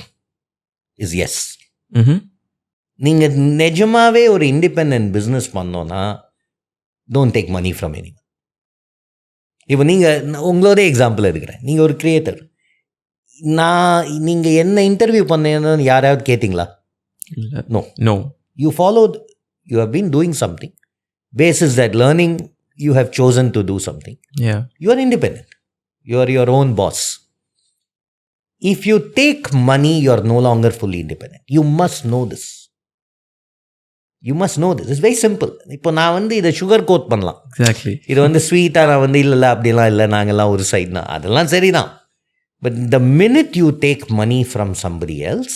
is yes. நீங்கள் நிஜமாவே ஒரு இண்டிபெண்டன்ட் பிஸ்னஸ் பண்ணோன்னா, don't take money from anyone. இப்போ நீங்கள் உங்களோட example எடுக்கிறேன். நீங்கள் ஒரு கிரியேட்டர். நீங்கள் என்ன இன்டர்வியூ பண்ணேன்னு யாராவது கேட்டிங்களா? No. You followed, you have been doing something. Basis that learning, you have chosen to do something. Yeah. You are independent. You are your own boss. If you take money, you are no longer fully independent. You must know this. It's very simple. இப்போ நான் வந்து இதை sugar coat பண்ணலாம். Exactly. இது வந்து ஸ்வீட்டாக நான் வந்து இல்லை அப்படிலாம் இல்லை, நாங்கள்லாம் ஒரு சைட்னா அதெல்லாம் சரிதான். But the minute you take money from somebody else,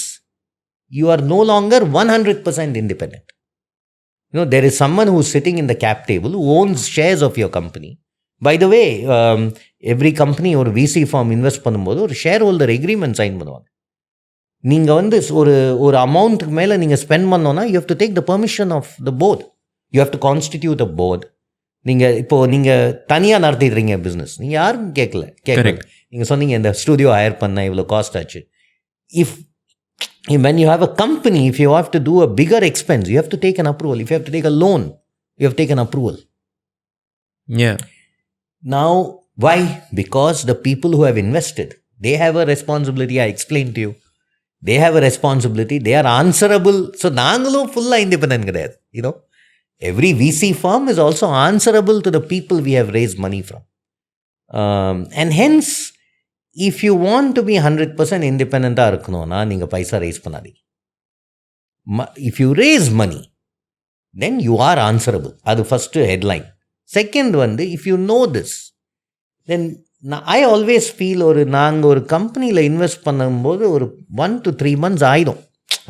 you are no longer 100% independent. There is someone who is sitting in the cap table who owns shares of your company. By the way, every company or VC firm invest பண்ணும்போது ஒரு share holder agreement sign பண்ணுவாங்க. நீங்கள் வந்து ஒரு அமௌண்ட்டுக்கு மேலே நீங்கள் spend பண்ணோன்னா you have to take the permission of the board. You have to constitute a board. நீங்கள் தனியாக நடத்திடுறீங்க பிஸ்னஸ், நீங்கள் யாரும் கேட்கல. நீங்கள் சொன்னீங்க இந்த ஸ்டுடியோ ஹையர் பண்ண இவ்வளோ காஸ்ட் ஆச்சு. When you have a company, if you have to do a bigger expense, you have to take an approval. If you have to take a loan, you have to take an approval. Yeah. Now, why? Because the people who have invested, they have a responsibility. I explained to you. They have a responsibility. They are answerable. So, நாங்களும் ஃபுல்லாக independent கிடையாது. Every VC firm is also answerable to the people we have raised money from. And hence, if you want to be 100% independent-ஆக இருக்கணும்னா நீங்கள் பைசா race பண்ணாதீங்க. If you raise money, then you are answerable. அது first headline. Second வந்து, if you know this, then I always feel நாங்கள் ஒரு கம்பெனியில் invest பண்ணும்போது ஒரு 1 to 3 months ஆகிடும்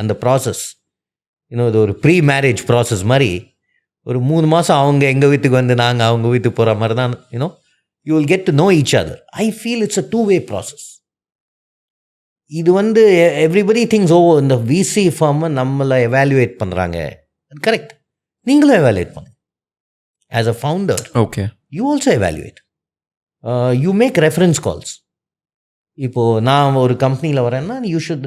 அந்த ப்ராசஸ். இது ஒரு ப்ரீ மேரேஜ் ப்ராசஸ் மாதிரி. ஒரு 3 மாதம் அவங்க எங்கள் வீட்டுக்கு வந்து நாங்கள் அவங்க வீட்டுக்கு போகிற மாதிரி தான். You will get to know each other. I feel it's a two-way process. இது வந்து everybody thinks, இந்த VC firm நம்மளை evaluate பண்ணுறாங்க. கரெக்ட், நீங்களும் evaluate பண்ணுங்க. As a founder, okay, you also evaluate. You make reference calls. இப்போது நான் ஒரு கம்பெனியில் வரேன்னா you should,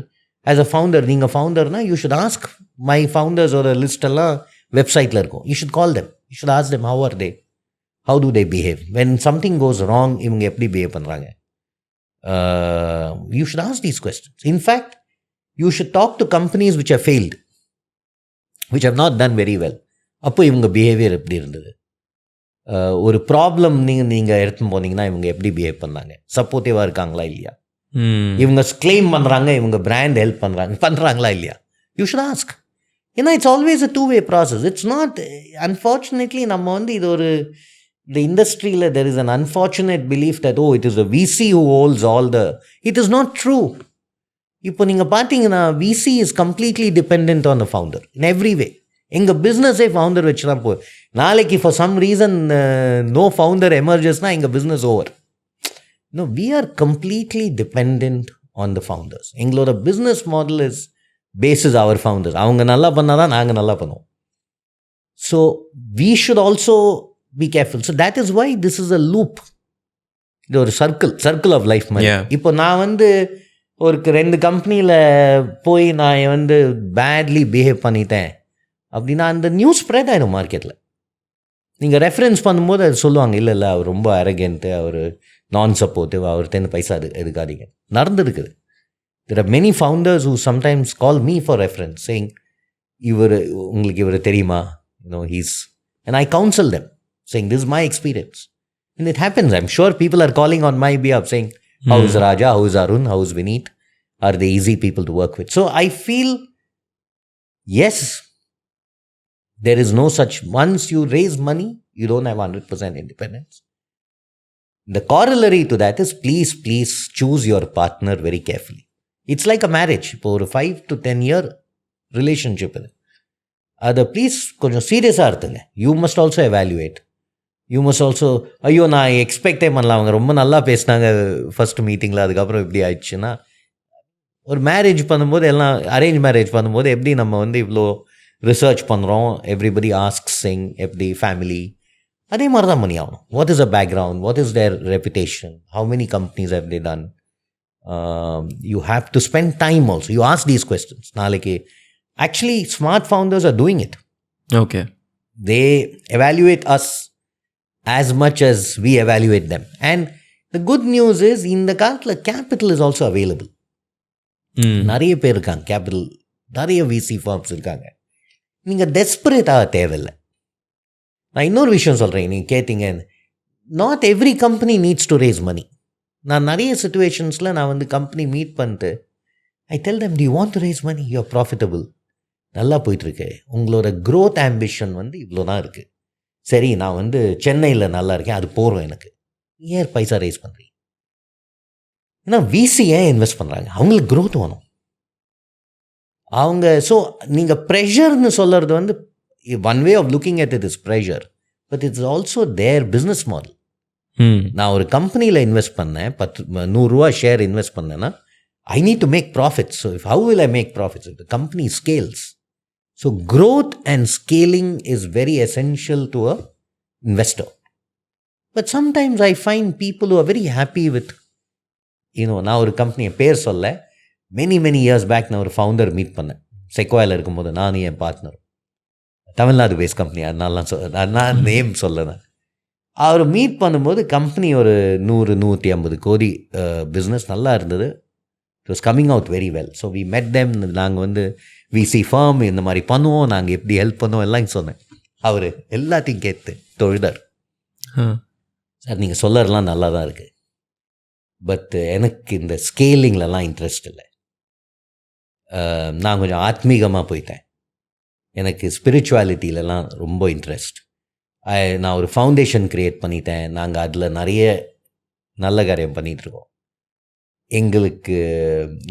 as a founder, நீங்கள் ஃபவுண்டர்னா you should ask my founders ஒரு லிஸ்டெல்லாம் வெப்சைட்டில் இருக்கும். You should call them. You should ask them how are they. How do they behave? When something goes wrong, இவங்க எப்படி பிஹேவ் பண்ணுறாங்க? You should ask these questions. In fact, you should talk to companies which have failed, which have not done very well. அப்போ இவங்க behaviour எப்படி இருந்தது? ஒரு problem நீங்கள் எடுத்து போனீங்கன்னா இவங்க எப்படி பிஹேவ் பண்ணாங்க? சப்போர்ட்டிவாக இருக்காங்களா இல்லையா? இவங்க கிளைம் பண்ணுறாங்க, இவங்க பிராண்ட் ஹெல்ப் பண்ணுறாங்களா இல்லையா? You should ask. ஏன்னா it's always a two way process. It's not, unfortunately நம்ம வந்து இது ஒரு the industry, there is an unfortunate belief that it is the VC who holds all the. It is not true. இப்போ நீங்கள் பார்த்தீங்கன்னா VC is completely dependent on the founder in every way. எங்கள் பிஸ்னஸே founder வச்சு தான் போகுது. நாளைக்கு for some reason no founder எமர்ஜஸ்னால் எங்கள் business over. we are completely dependent on the founders. எங்களோட business model is basis our founders. அவங்க நல்லா பண்ணால் தான் நாங்கள் நல்லா பண்ணுவோம். So we should also be careful. So that is why this is a loop. இது ஒரு சர்க்கிள் ஆஃப் லைஃப் மாதிரி. இப்போ நான் வந்து ஒரு 2 கம்பெனியில் போய் நான் வந்து பேட்லி பிஹேவ் பண்ணிட்டேன் அப்படின்னா அந்த நியூஸ் ஸ்ப்ரெட் ஆகிடும் மார்க்கெட்டில். நீங்கள் ரெஃபரன்ஸ் பண்ணும்போது அது சொல்லுவாங்க, இல்லை அவர் ரொம்ப அரகென்ட்டு, அவர் நான் சப்போர்ட்டிவ், அவர்கிட்ட பைசா எடுக்காதீங்க. நடந்துருக்குது. There are many founders who sometimes call me for reference saying, உங்களுக்கு இவர் தெரியுமா? And I counsel them saying, this is my experience. And it happens. I'm sure people are calling on my behalf saying, how is Raja, how is Arun, how is Vineet? Are they easy people to work with? So I feel, yes, there is no such, once you raise money, you don't have 100% independence. The corollary to that is, please choose your partner very carefully. It's like a marriage. இப்போ ஒரு 5 to 10 year relationship இது. அதை please கொஞ்சம் சீரியஸாக எடுத்துங்க. You must also evaluate. You must also, ஐயோ நான் எக்ஸ்பெக்டே பண்ணல, அவங்க ரொம்ப நல்லா பேசினாங்க ஃபர்ஸ்ட் மீட்டிங்கில், அதுக்கப்புறம் இப்படி ஆயிடுச்சுன்னா. ஒரு மேரேஜ் பண்ணும்போது எல்லாம் அரேஞ்ச் மேரேஜ் பண்ணும்போது எப்படி நம்ம வந்து இவ்வளோ ரிசர்ச் பண்ணுறோம், எவ்ரிபடி ஆஸ்க்ஸ் சிங் எப்படி ஃபேமிலி, அதே மாதிரி தான் பண்ணி ஆகணும். What is a background, what is their reputation, how many companies have they done. You have to spend time also. You ask these questions. நாளைக்கு actually smart founders are doing it. Okay. They evaluate us as much as we evaluate them. And the good news is, in the capital is also available. நிறைய பேர் இருக்காங்க, capital நிறைய VC firms இருக்காங்க. நீங்கள் டெஸ்பரேட்டாக தேவையில்லை. நான் இன்னொரு விஷயம் சொல்கிறேன், நீங்கள் கேட்டீங்க, not every company needs to raise money. நான் நிறைய சிச்சுவேஷன்ஸில் நான் வந்து கம்பெனி மீட் பண்ணிட்டு I tell them, do you want to raise money? You are profitable. நல்லா போயிட்டுருக்கு, உங்களோட க்ரோத் ஆம்பிஷன் வந்து இவ்வளோ தான் இருக்குது. சரி, நான் வந்து சென்னையில் நல்லா இருக்கேன், அது போகிறோம் எனக்கு. ஏன் பைசா ரேஸ் பண்ணுறீங்க? ஏன்னா VC ஏன் இன்வெஸ்ட் பண்ணுறாங்க? அவங்களுக்கு க்ரோத் வேணும். அவங்க ஸோ நீங்கள் ப்ரெஷர்னு சொல்கிறது வந்து one way of looking at it is pressure, but it's also their business model. நான் ஒரு கம்பெனியில் இன்வெஸ்ட் பண்ணேன், 100 ரூபா ஷேர் இன்வெஸ்ட் பண்ணேன்னா I need to make profits. So how will I make profits? If the company scales. So growth and scaling is very essential to a investor. But sometimes I find people who are very happy with, நான் ஒரு கம்பெனியை பேர் சொல்ல, many years back நான் ஒரு founder meet பண்ணேன். செக்வாயில் இருக்கும்போது நானும் என் பார்ட்னர், தமிழ்நாடு பேஸ் கம்பெனி, நான் நேம் சொல்லலை. அவர் மீட் பண்ணும்போது கம்பெனி ஒரு 100-150 கோடி பிஸ்னஸ் நல்லா இருந்தது. It was coming out very well. So we met them. நாங்கள் விசி ஃபார்ம் இந்த மாதிரி பண்ணுவோம், நாங்கள் எப்படி ஹெல்ப் பண்ணுவோம் எல்லாம் சொன்னேன். அவர் எல்லாத்தையும் கேட்டு தொழுதார். சார் நீங்கள் சொல்லறலாம் நல்லா தான் இருக்குது, பட் எனக்கு இந்த ஸ்கேலிங்லலாம் இன்ட்ரெஸ்ட் இல்லை. நான் கொஞ்சம் ஆத்மீகமாக போயிட்டேன். எனக்கு ஸ்பிரிச்சுவாலிட்டிலலாம் ரொம்ப இன்ட்ரெஸ்ட். நான் ஒரு ஃபவுண்டேஷன் க்ரியேட் பண்ணிட்டேன். நாங்கள் அதில் நிறைய நல்ல காரியம் பண்ணிகிட்ருக்கோம். எங்களுக்கு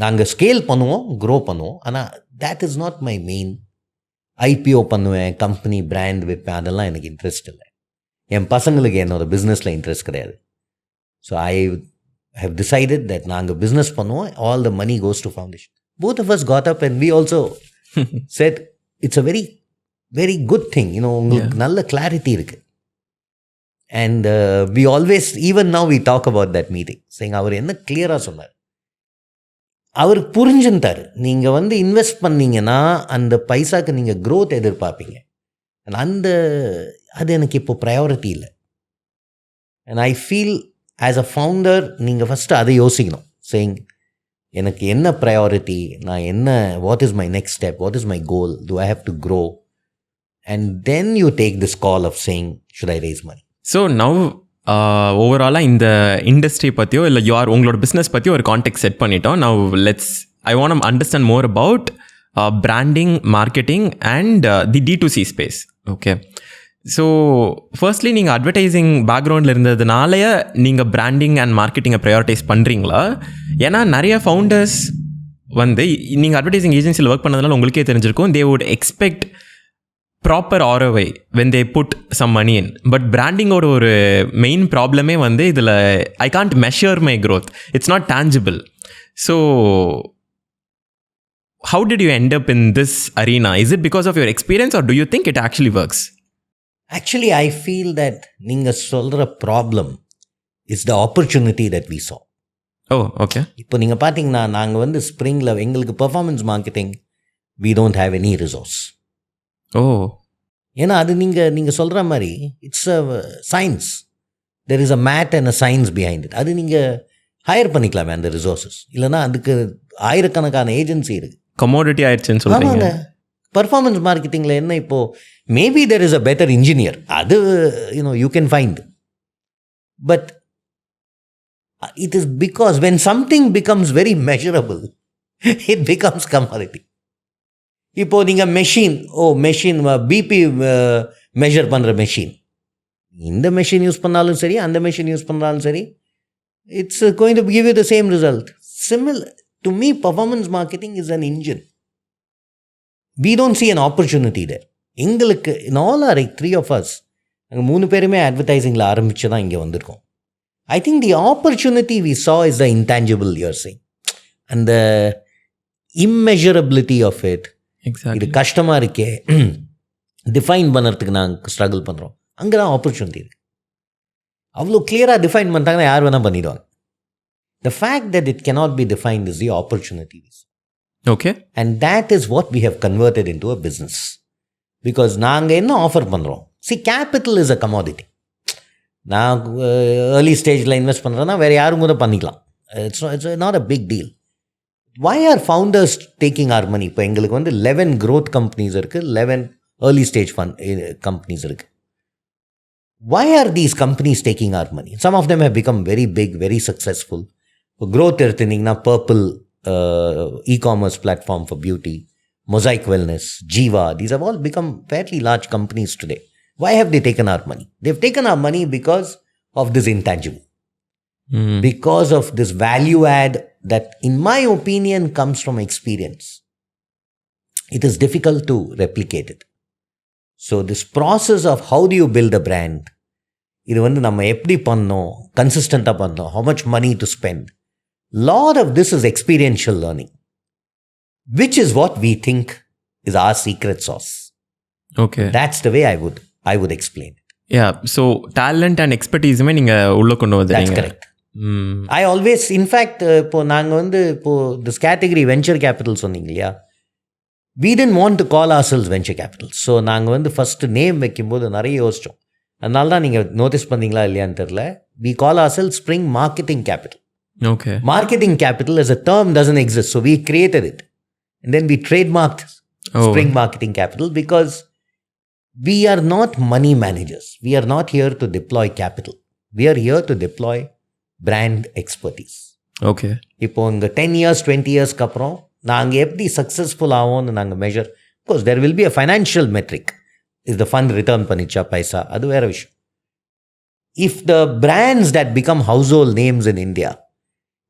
நாங்கள் ஸ்கேல் பண்ணுவோம், க்ரோ பண்ணுவோம். ஆனால் that is not my main. IPO பண்ணுவேன், கம்பெனி பிராண்ட் விற்பேன், அதெல்லாம் எனக்கு இன்ட்ரெஸ்ட் இல்லை. என் பசங்களுக்கு என்னோடய பிஸ்னஸில் இன்ட்ரெஸ்ட் கிடையாது. So I have decided that நாங்கள் பிஸ்னஸ் பண்ணுவோம், all the money goes to foundation. Both of us got up and we also said it's a very very good thing. உங்களுக்கு நல்ல கிளாரிட்டி இருக்குது. And we always, even now we talk about that meeting, saying அவர் என்ன கிளியராக சொன்னார், அவருக்கு புரிஞ்சுட்டார். நீங்கள் invest பண்ணீங்கன்னா அந்த பைசாக்கு நீங்கள் க்ரோத் எதிர்பார்ப்பீங்க. அது எனக்கு இப்போ ப்ரையாரிட்டி இல்லை. And I feel as a founder நீங்கள் ஃபஸ்ட்டு அதை யோசிக்கணும். சேயிங் எனக்கு என்ன ப்ரையாரிட்டி, நான் என்ன, what is my next step, what is my goal, do I have to grow, and then you take this call of saying should I raise money. So now ஓவராலாக இந்த industry பற்றியோ இல்லை உங்களோட business பற்றியோ ஒரு context set பண்ணிட்டோம். Now I want understand more about branding, marketing and the D2C space. Okay, so firstly நீங்கள் advertising பேக்ரவுண்டில் இருந்ததுனாலேயே நீங்கள் பிராண்டிங் அண்ட் மார்க்கெட்டிங்கை ப்ரையாரிட்டைஸ் பண்ணுறீங்களா? ஏன்னா நிறைய ஃபவுண்டர்ஸ் நீங்கள் அட்வர்டைஸிங் ஏஜென்சியில் ஒர்க் பண்ணதுனால உங்களுக்கே தெரிஞ்சிருக்கும், they would expect proper ROI when they put some money in. பட் பிராண்டிங்கோட ஒரு மெயின் ப்ராப்ளமே இதில் I can't measure my growth, it's not tangible. So how did you end up in this arena? Is it because of your experience or do you think it actually works? Actually, I feel that நீங்கள் சொல்கிற problem is the opportunity that we saw. Okay. இப்போ நீங்கள் பார்த்தீங்கன்னா நாங்கள் ஸ்ப்ரிங்கில் எங்களுக்கு performance marketing we don't have any resource. ஏன்னா அது நீங்கள் சொல்கிற மாதிரி it's a science. There is a math and a science behind it. அது நீங்கள் ஹையர் பண்ணிக்கலாமே அந்த ரிசோர்ஸஸ். இல்லைனா அதுக்கு ஆயிரக்கணக்கான ஏஜென்சி இருக்குது. கமோடிட்டி ஆயிடுச்சுன்னு சொல்லுவாங்க. பர்ஃபார்மன்ஸ் மார்க்கெட்டிங்கில் என்ன, இப்போது maybe there is a better engineer, அது you can find. But it is because when something becomes very measurable it becomes commodity. இப்போது நீங்கள் மெஷின் பிபி மெஷர் பண்ணுற மெஷின், இந்த மெஷின் யூஸ் பண்ணாலும் சரி, அந்த மெஷின் யூஸ் பண்ணாலும் சரி, it's going to give you the same result. Similar to me, performance marketing is an engine. We don't see an opportunity there. எங்களுக்கு in all our 3 of us, நாங்கள் 3 பேருமே அட்வர்டைசிங்கில் ஆரம்பித்து தான் இங்கே வந்திருக்கோம். I think the opportunity we saw is the intangible you're saying, and the immeasurability of it. இது கஷ்டமாக இருக்கே, டிஃபைன் பண்ணுறதுக்கு நாங்கள் ஸ்ட்ரகிள் பண்ணுறோம். அங்கே தான் ஆப்பர்ச்சுனிட்டி இருக்குது. அவ்வளோ கிளியராக டிஃபைன் பண்ணிட்டாங்கன்னா யார் வேணால் பண்ணிடுவாங்க. The fact that it cannot be defined is the opportunity. Okay. And that is what we have converted into a business. Because நாங்கள் என்ன ஆஃபர் பண்ணுறோம், capital is a commodity. நான் ஏர்லி ஸ்டேஜில் இன்வெஸ்ட் பண்ணுறேன்னா வேறு யாரும் கூட பண்ணிக்கலாம். It's not a big deal. Why are founders taking our money? இப்போ எங்களுக்கு 11 growth companies இருக்குது, 11 early stage fund companies இருக்குது. Why are these companies taking our money? Some of them have become very big, very successful. For growth எடுத்துனீங்கன்னா Purple e-commerce platform for beauty, Mosaic Wellness, Jiva, these have all become fairly large companies today. Why have they taken our money? They've taken our money because of this intangible. Because of this value add that, in my opinion, comes from experience. It is difficult to replicate it. So this process of how do you build a brand, இது நம்ம எப்படி பண்ணோம், கன்சிஸ்டண்ட்டாக பண்ணோம், how much money to spend, lot of this is experiential learning, which is what we think is our secret sauce. Okay, That's the way I would explain it. Yeah. So talent and எக்ஸ்பர்டீஸுமே நீங்கள் உள்ளே கொண்டு That's வந்துடுறீங்க. correct. I always, in fact, இப்போ நாங்கள் வந்து இப்போ this category venture capital சொன்னீங்க இல்லையா, we didn't want to call ourselves venture capital. So நாங்கள் வந்து ஃபஸ்ட்டு நேம் வைக்கும்போது நிறைய யோசித்தோம். அதனால தான் நீங்கள் நோட்டீஸ் பண்ணீங்களா இல்லையான்னு தெரில, we call ourselves Spring Marketing Capital. Okay. Marketing capital as a term doesn't exist, so we created it. And then we trademarked Spring Marketing Capital because we are not money managers. We are not here to deploy capital. We are here to deploy brand expertise. Okay. இப்போ இங்கே 10 years 20 yearsக்கு அப்புறம் நாங்கள் எப்படி successful ஆகும்னு நாங்கள் measure. Course there will be a financial metric. Is the fund return பண்ணிச்சா பைசா, அது வேற விஷயம். If the brands that become household names in India,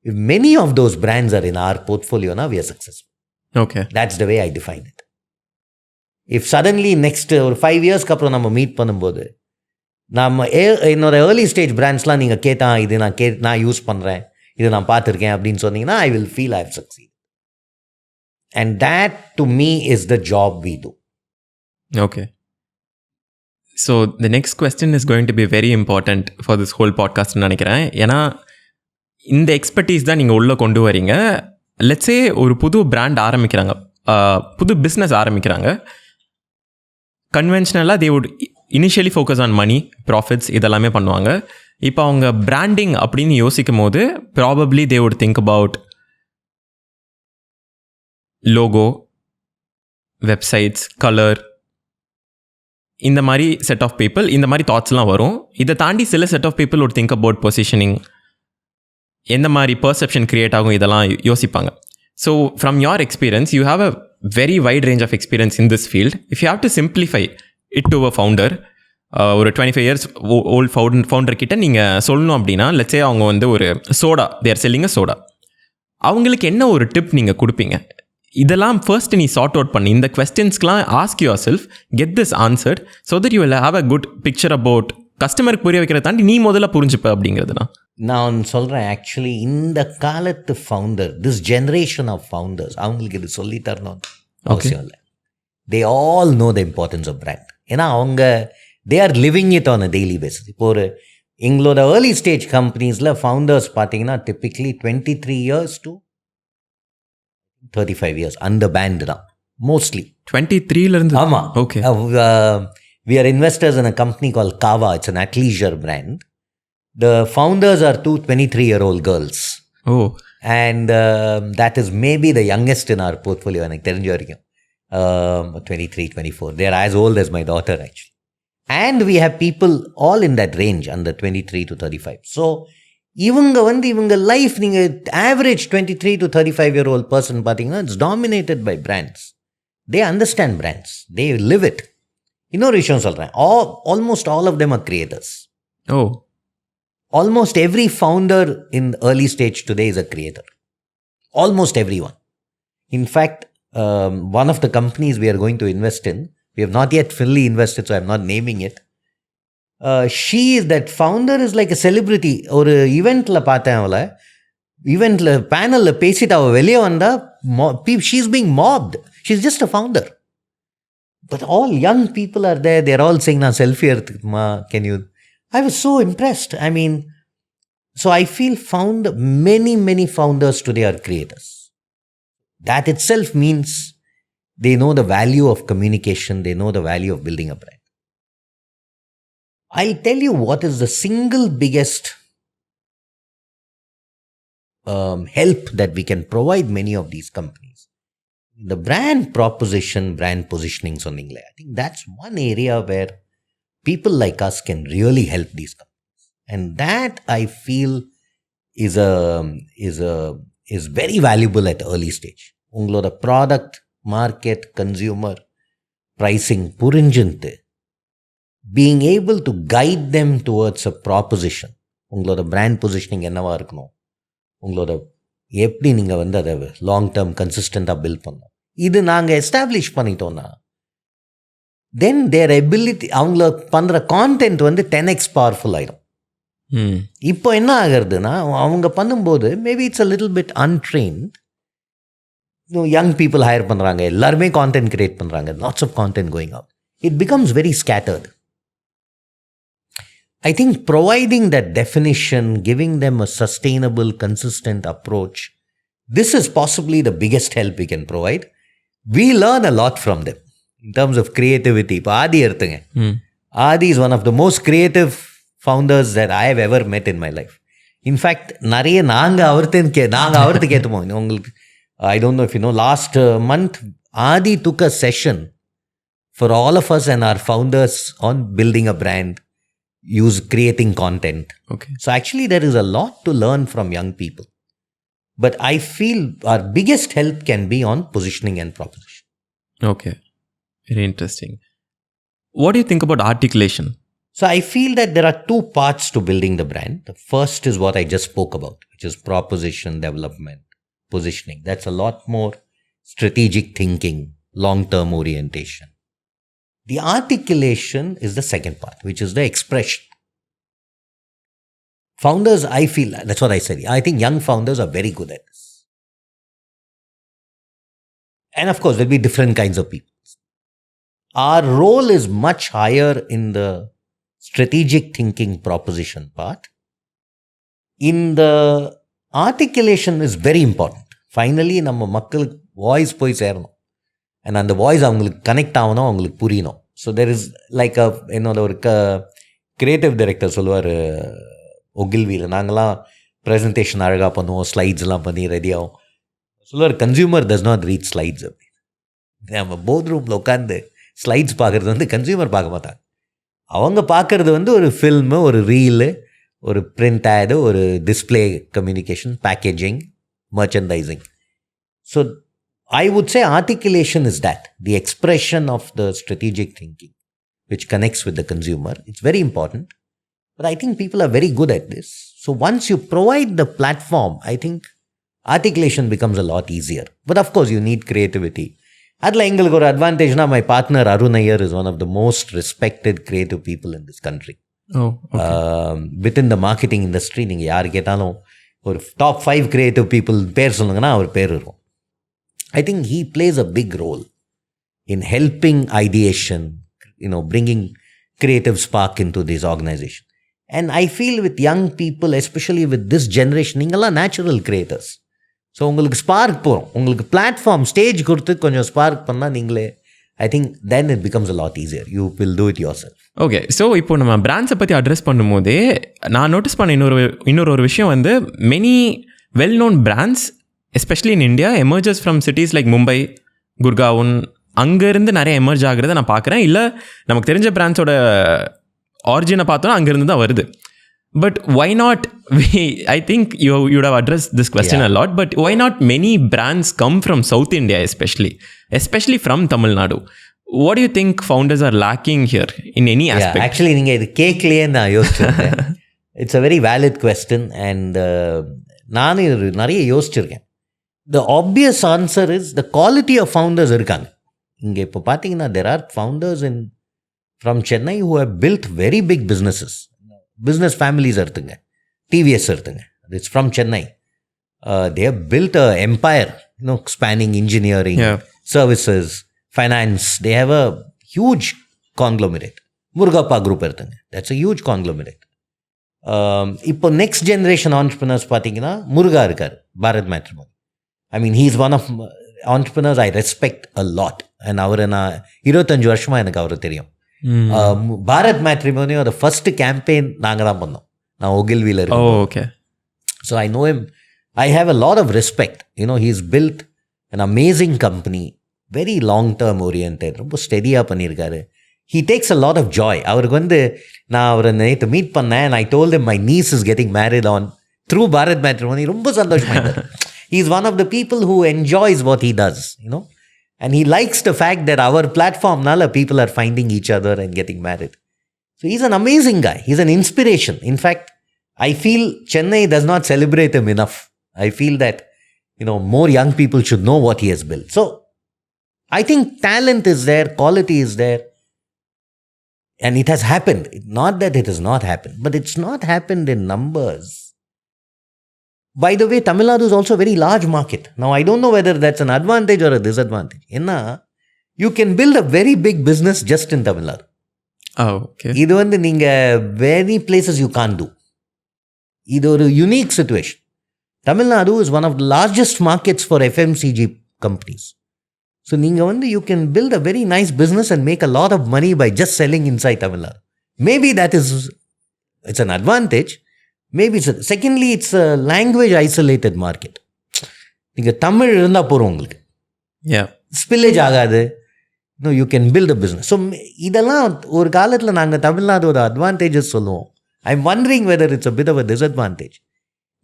if many of those brands are in our portfolio now, we are successful. Okay. That's the way I define it. If suddenly next 5 years அப்புறம் நம்ம meet பண்ணும்போது நம்ம என்னோட early stage பிராண்ட்ஸ்லாம் நீங்கள் கேட்டா இது நான் use பண்ணுறேன், இது நான் பார்த்துருக்கேன் அப்படின்னு சொன்னீங்கன்னா, I will feel I have succeeded. And that to me is the job we do. Okay. So the next question is going to be very important for this whole podcast நினைக்கிறேன். ஏன்னா இந்த expertise தான் நீங்கள் உள்ளே கொண்டு வரீங்க. Let's say ஒரு புது பிராண்ட் ஆரம்பிக்கிறாங்க, புது பிஸ்னஸ் ஆரம்பிக்கிறாங்க. கன்வென்ஷனலாக they would initially focus on money, profits, இதெல்லாமே பண்ணுவாங்க. இப்போ அவங்க பிராண்டிங் அப்படின்னு யோசிக்கும் போது probably they would think about logo, websites, colour, இந்த மாதிரி செட் ஆஃப் பீப்புள், இந்த மாதிரி தாட்ஸ்லாம் வரும். இதை தாண்டி சில set of people would think about positioning, எந்த மாதிரி பர்செப்ஷன் க்ரியேட் ஆகும், இதெல்லாம் யோசிப்பாங்க. So from your experience, you have a very wide range of experience in this field. If you have to simplify it to a founder, ஒரு 25 years volt founder கிட்ட நீங்கள் சொல்லணும் அப்படின்னா, லெட்ஸே அவங்க வந்து ஒரு சோடா, தேர் செல்லிங் அ சோடா, அவங்களுக்கு என்ன ஒரு டிப் நீங்கள் கொடுப்பீங்க? இதெல்லாம் ஃபர்ஸ்ட் நீ சார்ட் அவுட் பண்ணி இந்த கொஸ்டின்ஸ்க்கெலாம் ask yourself, get this answered, so that you will have a good picture about கஸ்டமருக்கு புரிய வைக்கிறத தாண்டி நீ முதல்ல புரிஞ்சுப்ப அப்படிங்கிறதுனா. நான் சொல்கிறேன், ஆக்சுவலி இந்த காலத்து founder, this generation of founders, அவங்களுக்கு இது சொல்லி தரணும் அவசியம் இல்லை. They all know the importance of brand. ஏன்னா அவங்க they are living it on a daily basis. இப்போ ஒரு எங்களோட ஏர்லி ஸ்டேஜ் கம்பெனிஸில் ஃபவுண்டர்ஸ் பார்த்தீங்கன்னா டிப்பிக்லி 23 years to 35 years அந்த பேண்டு தான் மோஸ்ட்லி. 23லேருந்து? ஆமாம். Okay. We are investors in a company called Kava. It's an athleisure brand. The founders are two 23-year-old girls. Oh. And that is maybe the youngest in our portfolio. எனக்கு தெரிஞ்ச வரைக்கும் 23, 24. They are as old as my daughter actually. And we have people all in that range, under 23 to 35. So இவங்க life நீங்கள் average 23 to 35-year-old person பார்த்தீங்கன்னா, it's dominated by brands. They understand brands. They live it. இன்னொரு விஷயம் சொல்கிறேன், almost all of them are creators. Oh. Almost every founder in the early stage today is a creator. Almost everyone. In fact, one of the companies we are going to invest in, we have not yet fully invested, so I am not naming it. That founder is like a celebrity. ஒரு ஈவெண்ட்டில் பார்த்தேன், அவளை ஈவெண்ட்டில் பேனலில் பேசிட்டு அவள் வெளியே வந்தால், she is being mobbed. She is just a founder. But all young people are there. They're all saying, "Na selfie எடுத்துக்குமா, can you?" I was so impressed. I mean, so I feel many founders today are creators. That itself means they know the value of communication. They know the value of building a brand. I'll tell you what is the single biggest help that we can provide many of these companies. The brand proposition, brand positioning, சொன்னீங்களே, I think that's one area where people like us can really help these companies. And that I feel is very valuable at early stage. உங்களோட product, market, consumer, pricing புரிஞ்சுட்டு being able to guide them towards a proposition. உங்களோட brand positioning என்னவா இருக்கணும், உங்களோட எப்படி நீங்கள் வந்து அதை லாங் டேர்ம் கன்சிஸ்டண்ட்டாக பில்ட் பண்ணணும், இது நாங்கள் எஸ்டாப்ளிஷ் பண்ணிட்டோன்னா, தென் தேர் எபிலிட்டி, அவங்கள பண்ணுற கான்டென்ட் வந்து 10x பவர்ஃபுல் ஆகிடும். இப்போ என்ன ஆகுறதுன்னா அவங்க பண்ணும்போது maybe it's a little bit untrained. Young people hire பண்ணுறாங்க, எல்லாருமே கான்டென்ட் கிரியேட் பண்ணுறாங்க, lots of content going up. It becomes very scattered. I think providing that definition, giving them a sustainable, consistent approach, this is possibly the biggest help we can provide. We learn a lot from them in terms of creativity. Adi irthunga. Adi is one of the most creative founders that I have ever met in my life. In fact, nariya naanga avarthu ketumo. I don't know if you know, last month Adi took a session for all of us and our founders on building a brand, creating content. Okay. So actually there is a lot to learn from young people. But I feel our biggest help can be on positioning and proposition. Okay. Very interesting. What do you think about articulation? So I feel that there are two parts to building the brand. The first is what I just spoke about, which is proposition development, positioning. That's a lot more strategic thinking, long-term orientation. The articulation is the second part, which is the expression. Founders, I feel, that's what I said. I think young founders are very good at this. And of course, there'll be different kinds of people. Our role is much higher in the strategic thinking proposition part. In the articulation is very important. Finally, நம்ம மக்களுக்கு voice போய் சேரணும். And அந்த voice அவங்களுக்கு connect ஆகணும், அவங்களுக்கு புரியணும். So there is like என்னோட ஒரு கிரியேட்டிவ் டைரக்டர் சொல்லுவார் ஒகில்வியில், நாங்களாம் ப்ரெசன்டேஷன் அழகாக பண்ணுவோம், ஸ்லைட்ஸ்லாம் பண்ணி ரெடி ஆகும். சொல்லுவார், consumer does not read slides. அப்படி நம்ம போர்ட் ரூமில் உட்காந்து ஸ்லைட்ஸ் பார்க்குறது கன்சியூமர் பார்க்க மாட்டாங்க. அவங்க பார்க்குறது ஒரு ஃபில்மு, ஒரு ரீலு, ஒரு பிரிண்ட் ஆடு, ஒரு display communication, packaging, merchandising. So I would say articulation is that, the expression of the strategic thinking, which connects with the consumer. It's very important. But I think people are very good at this. So once you provide the platform, I think articulation becomes a lot easier. But of course, you need creativity. Adla engalukku or advantage na, my partner Arun Iyer is one of the most respected creative people in this country. Oh, okay. Within the marketing industry, நீங்க யார் கேட்டாலும் ஒரு top 5 creative people பேர் சொல்லுங்கன்னா அவர் பேர் இருக்கும். I think he plays a big role in helping ideation, bringing creative spark into this organization. And I feel with young people, especially with this generation, நீங்களா natural creators. So உங்களுக்கு spark போகிறோம், உங்களுக்கு platform stage கொடுத்து கொஞ்சம் spark பண்ணால் நீங்களே, I think then it becomes a lot easier. You will do it yourself. Okay. So இப்போ நம்ம பிராண்ட்ஸை பற்றி அட்ரஸ் பண்ணும்போதே நான் நோட்டீஸ் பண்ண இன்னொரு விஷயம் many well known brands especially in India emerges from cities like Mumbai, Gurgaon, அங்கேருந்து நிறைய எமர்ஜ் ஆகிறத நான் பார்க்குறேன். இல்லை நமக்கு தெரிஞ்ச பிராண்ட்ஸோட ஆரிஜினை பார்த்தோன்னா அங்கேருந்து தான் வருது. But why not, I think you'd have address this question a lot, but why not many brands come from south India especially from Tamil Nadu? What do you think founders are lacking here in any aspect? Yeah, actually, நீங்கள் இது கேட்கலையே நான் யோசிச்சிருக்கேன். It's a very valid question and நானும் இது நிறைய யோசிச்சிருக்கேன். The obvious answer is the quality of founders இருக்காங்க. இங்கே இப்போ பார்த்தீங்கன்னா there are founders from Chennai who have built very big businesses. Business families எடுத்துங்க, TVS எடுத்துங்க, it's from Chennai. They have built an empire, spanning engineering, services, finance. They have a huge conglomerate. Murugappa group எடுத்துங்க, that's a huge conglomerate. இப்போ next generation entrepreneurs பார்த்தீங்கன்னா முருகா இருக்கார், Bharat matrimony. I mean, he is one of entrepreneurs I respect a lot. And அவரை நான் 25 வருஷமாக எனக்கு அவரை தெரியும். பாரத் மேட்ரிமோனியோட ஃபர்ஸ்ட் கேம்பெயின் நாங்கள் தான் பண்ணோம், நான் ஒகில்வியில் இருக்கேன். Okay. So I know him, I have a lot of respect. He is built an amazing company, very long term oriented, ரொம்ப ஸ்டெடியாக பண்ணியிருக்காரு. He takes a lot of joy. அவருக்கு நான் அவரை நேற்று மீட் பண்ணேன், and I told him my niece is getting married on through Bharat Matrimony. ரொம்ப சந்தோஷமாக இருந்தார். He is one of the people who enjoys what he does, and he likes the fact that our platform nala people are finding each other and getting married. So he's an amazing guy. He's an inspiration. In fact, I feel Chennai does not celebrate him enough. I feel that more young people should know what he has built. So I think talent is there, quality is there. And it has happened. Not that it has not happened, but it's not happened in numbers. By the way, Tamil Nadu is also a very large market. Now, I don't know whether that's an advantage or a disadvantage. You can build a very big business just in Tamil Nadu. Oh, okay. இது வந்து நீங்கள் very places you can't do. இது ஒரு unique situation. Tamil Nadu is one of the largest markets for FMCG companies. So, you can build a very nice business and make a lot of money by just selling inside Tamil Nadu. Maybe it's an advantage. Maybe secondly, it's a language isolated market. நீங்கள் தமிழ் இருந்தால் போகிறோம் உங்களுக்கு. Yeah. Spillage ஆகாது. You can build a business. So, இதெல்லாம் ஒரு காலத்தில் நாங்கள் தமிழ்நாடோட advantages சொல்லுவோம். I'm wondering whether it's a bit of a disadvantage.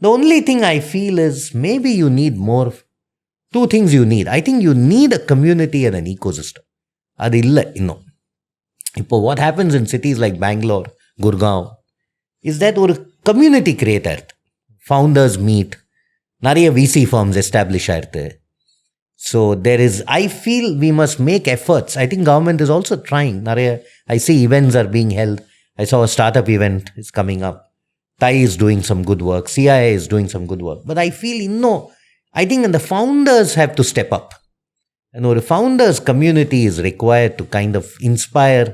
The only thing I feel is maybe you need more. Two things you need. I think you need a community and an ecosystem. அது இல்லை இன்னும். இப்போ what happens in cities like Bangalore, Gurgaon, is that ஒரு community create ஆயிடுது. Founders meet. நிறைய VC firms establish ஆயிடுது. So there is, I feel we must make efforts. I think government is also trying. I see events are being held. I saw a startup event is coming up. Thai is doing some good work. CIA is doing some good work. But I feel, I think the founders have to step up. And the founders community is required to kind of inspire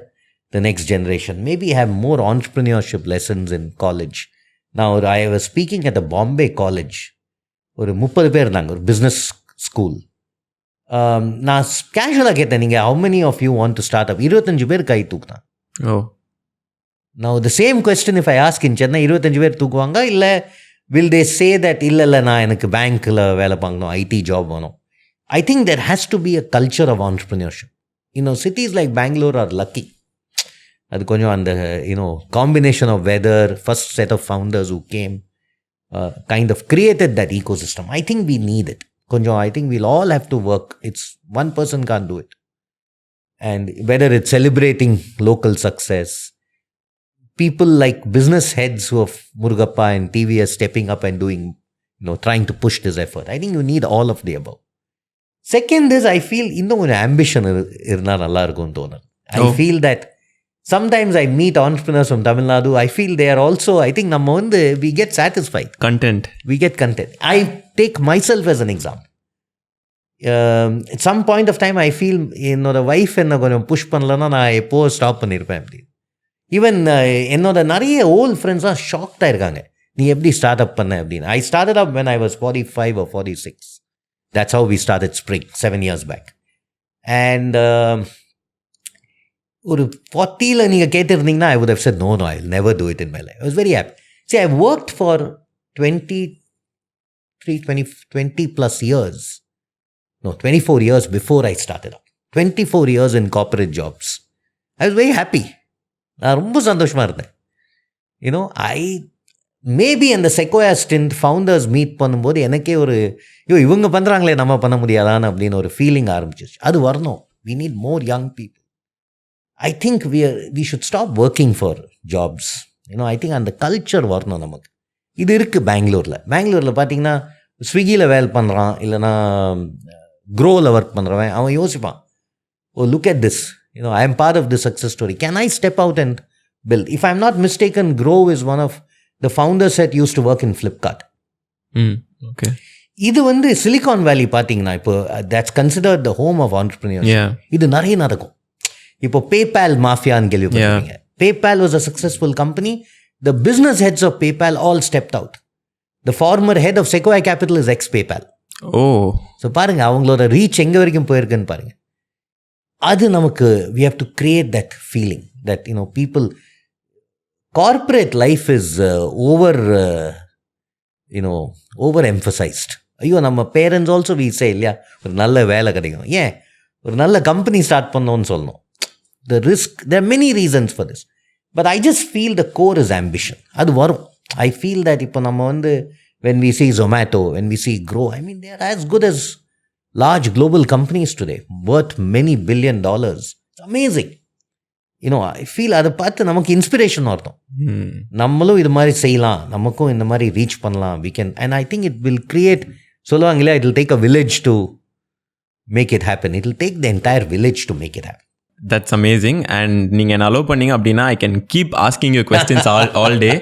the next generation. Maybe have more entrepreneurship lessons in college. Now, I was speaking at a Bombay college. ஒரு 30 பேர் இருந்தாங்க, ஒரு business school. நான் கேஷுவலாக கேட்டேன், நீங்கள் how many of you want to start up? 25 பேர் கை தூக்குனான். Now, the same question if I ask in Chennai, 25 பேர் தூக்குவாங்க, இல்லை will they say that இல்லை நான் எனக்கு பேங்க்கில் வேலை பார்க்கணும், IT ஜாப் வேணும்? I think there has to be a culture of entrepreneurship. Cities like Bangalore are lucky. அது கொஞ்சம் அந்த combination of weather, first set of founders who came, kind of created that ecosystem. I think we need it. I think we'll all have to work. It's one person can't do it. And whether it's celebrating local success, people like business heads who have Murugappa and TVS stepping up and doing, trying to push this effort. I think you need all of the above. Second is, I feel, ambition irna nalla irukkum thonu. I feel that sometimes I meet entrepreneurs from Tamil Nadu. I feel they are also, I think, we get satisfied. We get content. I take myself as an example. At some point of time, I feel, the wife enna konjam push pannalana na eppo stop pannirpen. Even என்னோட நிறைய old friends are shocked ஆயிருக்காங்க, நீ எப்படி start up பண்ண அப்படின்னு. I started up when I was 45 or 46. That's how we started Spring 7 years back. And ஒரு 40ல நீங்கள் கேட்டிருந்தீங்கன்னா I would have said, no, I'll never do it in my life. I was very happy. See, I worked for 20 plus years. No, 24 years before I started up. 24 years in corporate jobs. I was very happy. நான் ரொம்ப சந்தோஷமாக இருந்தேன். Maybe அந்த செக்வாயா stint founders meet பண்ணும்போது எனக்கே இவங்க பண்ணுறாங்களே நம்ம பண்ண முடியாதான்னு அப்படின்னு ஒரு ஃபீலிங் ஆரம்பிச்சிச்சு. அது வரணும். We need more young people. I think we should stop working for jobs. I think அந்த கல்ச்சர் வரணும் நமக்கு. இது இருக்குது பெங்களூரில் பார்த்தீங்கன்னா ஸ்விக்கியில் வேலை பண்ணுறான், இல்லைனா க்ரோவில் ஒர்க் பண்ணுறவன், அவன் யோசிப்பான், look at this. I am part of the success story. Can I step out and build? If I'm not mistaken, Grow is one of the founders that used to work in Flipkart. Okay. இது Silicon Valley பார்த்தீங்கன்னா இப்போ that's considered the home of entrepreneurs. இது நிறைய நடக்கும். இப்போ PayPal மாஃபியான்னு கேள்விப்பட்டிருக்கீங்க. PayPal was a successful company. The business heads of PayPal all stepped out. The former head of Sequoia Capital is ex-PayPal. So பாருங்க அவங்களோட reach எங்கே வரைக்கும் போயிருக்குன்னு பாருங்க. அது நமக்கு we have to create that feeling that people, corporate life is over emphasized. ஐயோ நம்ம பேரண்ட்ஸ் ஆல்சோ we say இல்லையா, ஒரு நல்ல வேலை கிடைக்கணும், ஏன் ஒரு நல்ல கம்பெனி ஸ்டார்ட் பண்ணோன்னு சொல்லணும். The risk, there are many reasons for this, but I just feel the core is ambition. அது வரும். I feel that இப்போ நம்ம when we see Zomato, when we see Grow, I mean they are as good as large global companies today, worth many $billion. It's amazing. I feel அதை பார்த்து நமக்கு inspiration வரணும். நம்மளும் இது மாதிரி செய்யலாம், நமக்கும் இந்த மாதிரி ரீச் பண்ணலாம். We can, and I think it will create, சொல்லுவாங்களே, it will take a village to make it happen. It will take the entire village to make it happen. That's amazing. And நீங்கள் என்ன allow பண்ணீங்க அப்படின்னா I can keep asking you questions all day.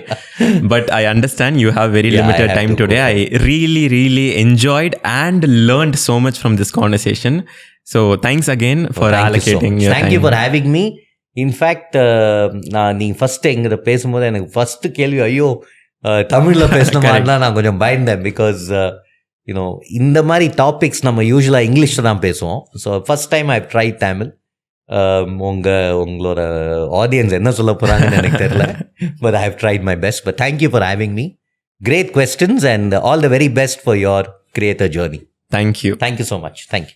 But I understand you have very limited time today. I really enjoyed and learned so much from this conversation. So thanks again for allocating your time. Thank you for having me. In fact, நீ first எங்கிட்ட பேசும்போது எனக்கு first கேள்வி ஐயோ தமிழில் பேசணுமான்னா நான் கொஞ்சம் பயந்தேன். Because you know இந்த மாதிரி டாபிக்ஸ் நம்ம யூஸ்வலாக இங்கிலீஷில் தான் பேசுவோம். So first time I try Tamil. உங்களோட ஆடியன்ஸ் என்ன சொல்ல போகிறாங்கன்னு எனக்கு தெரியல. But I have tried my best. But thank you for having me. Great questions and all the very best for your creator journey. Thank you. Thank you so much. Thank you.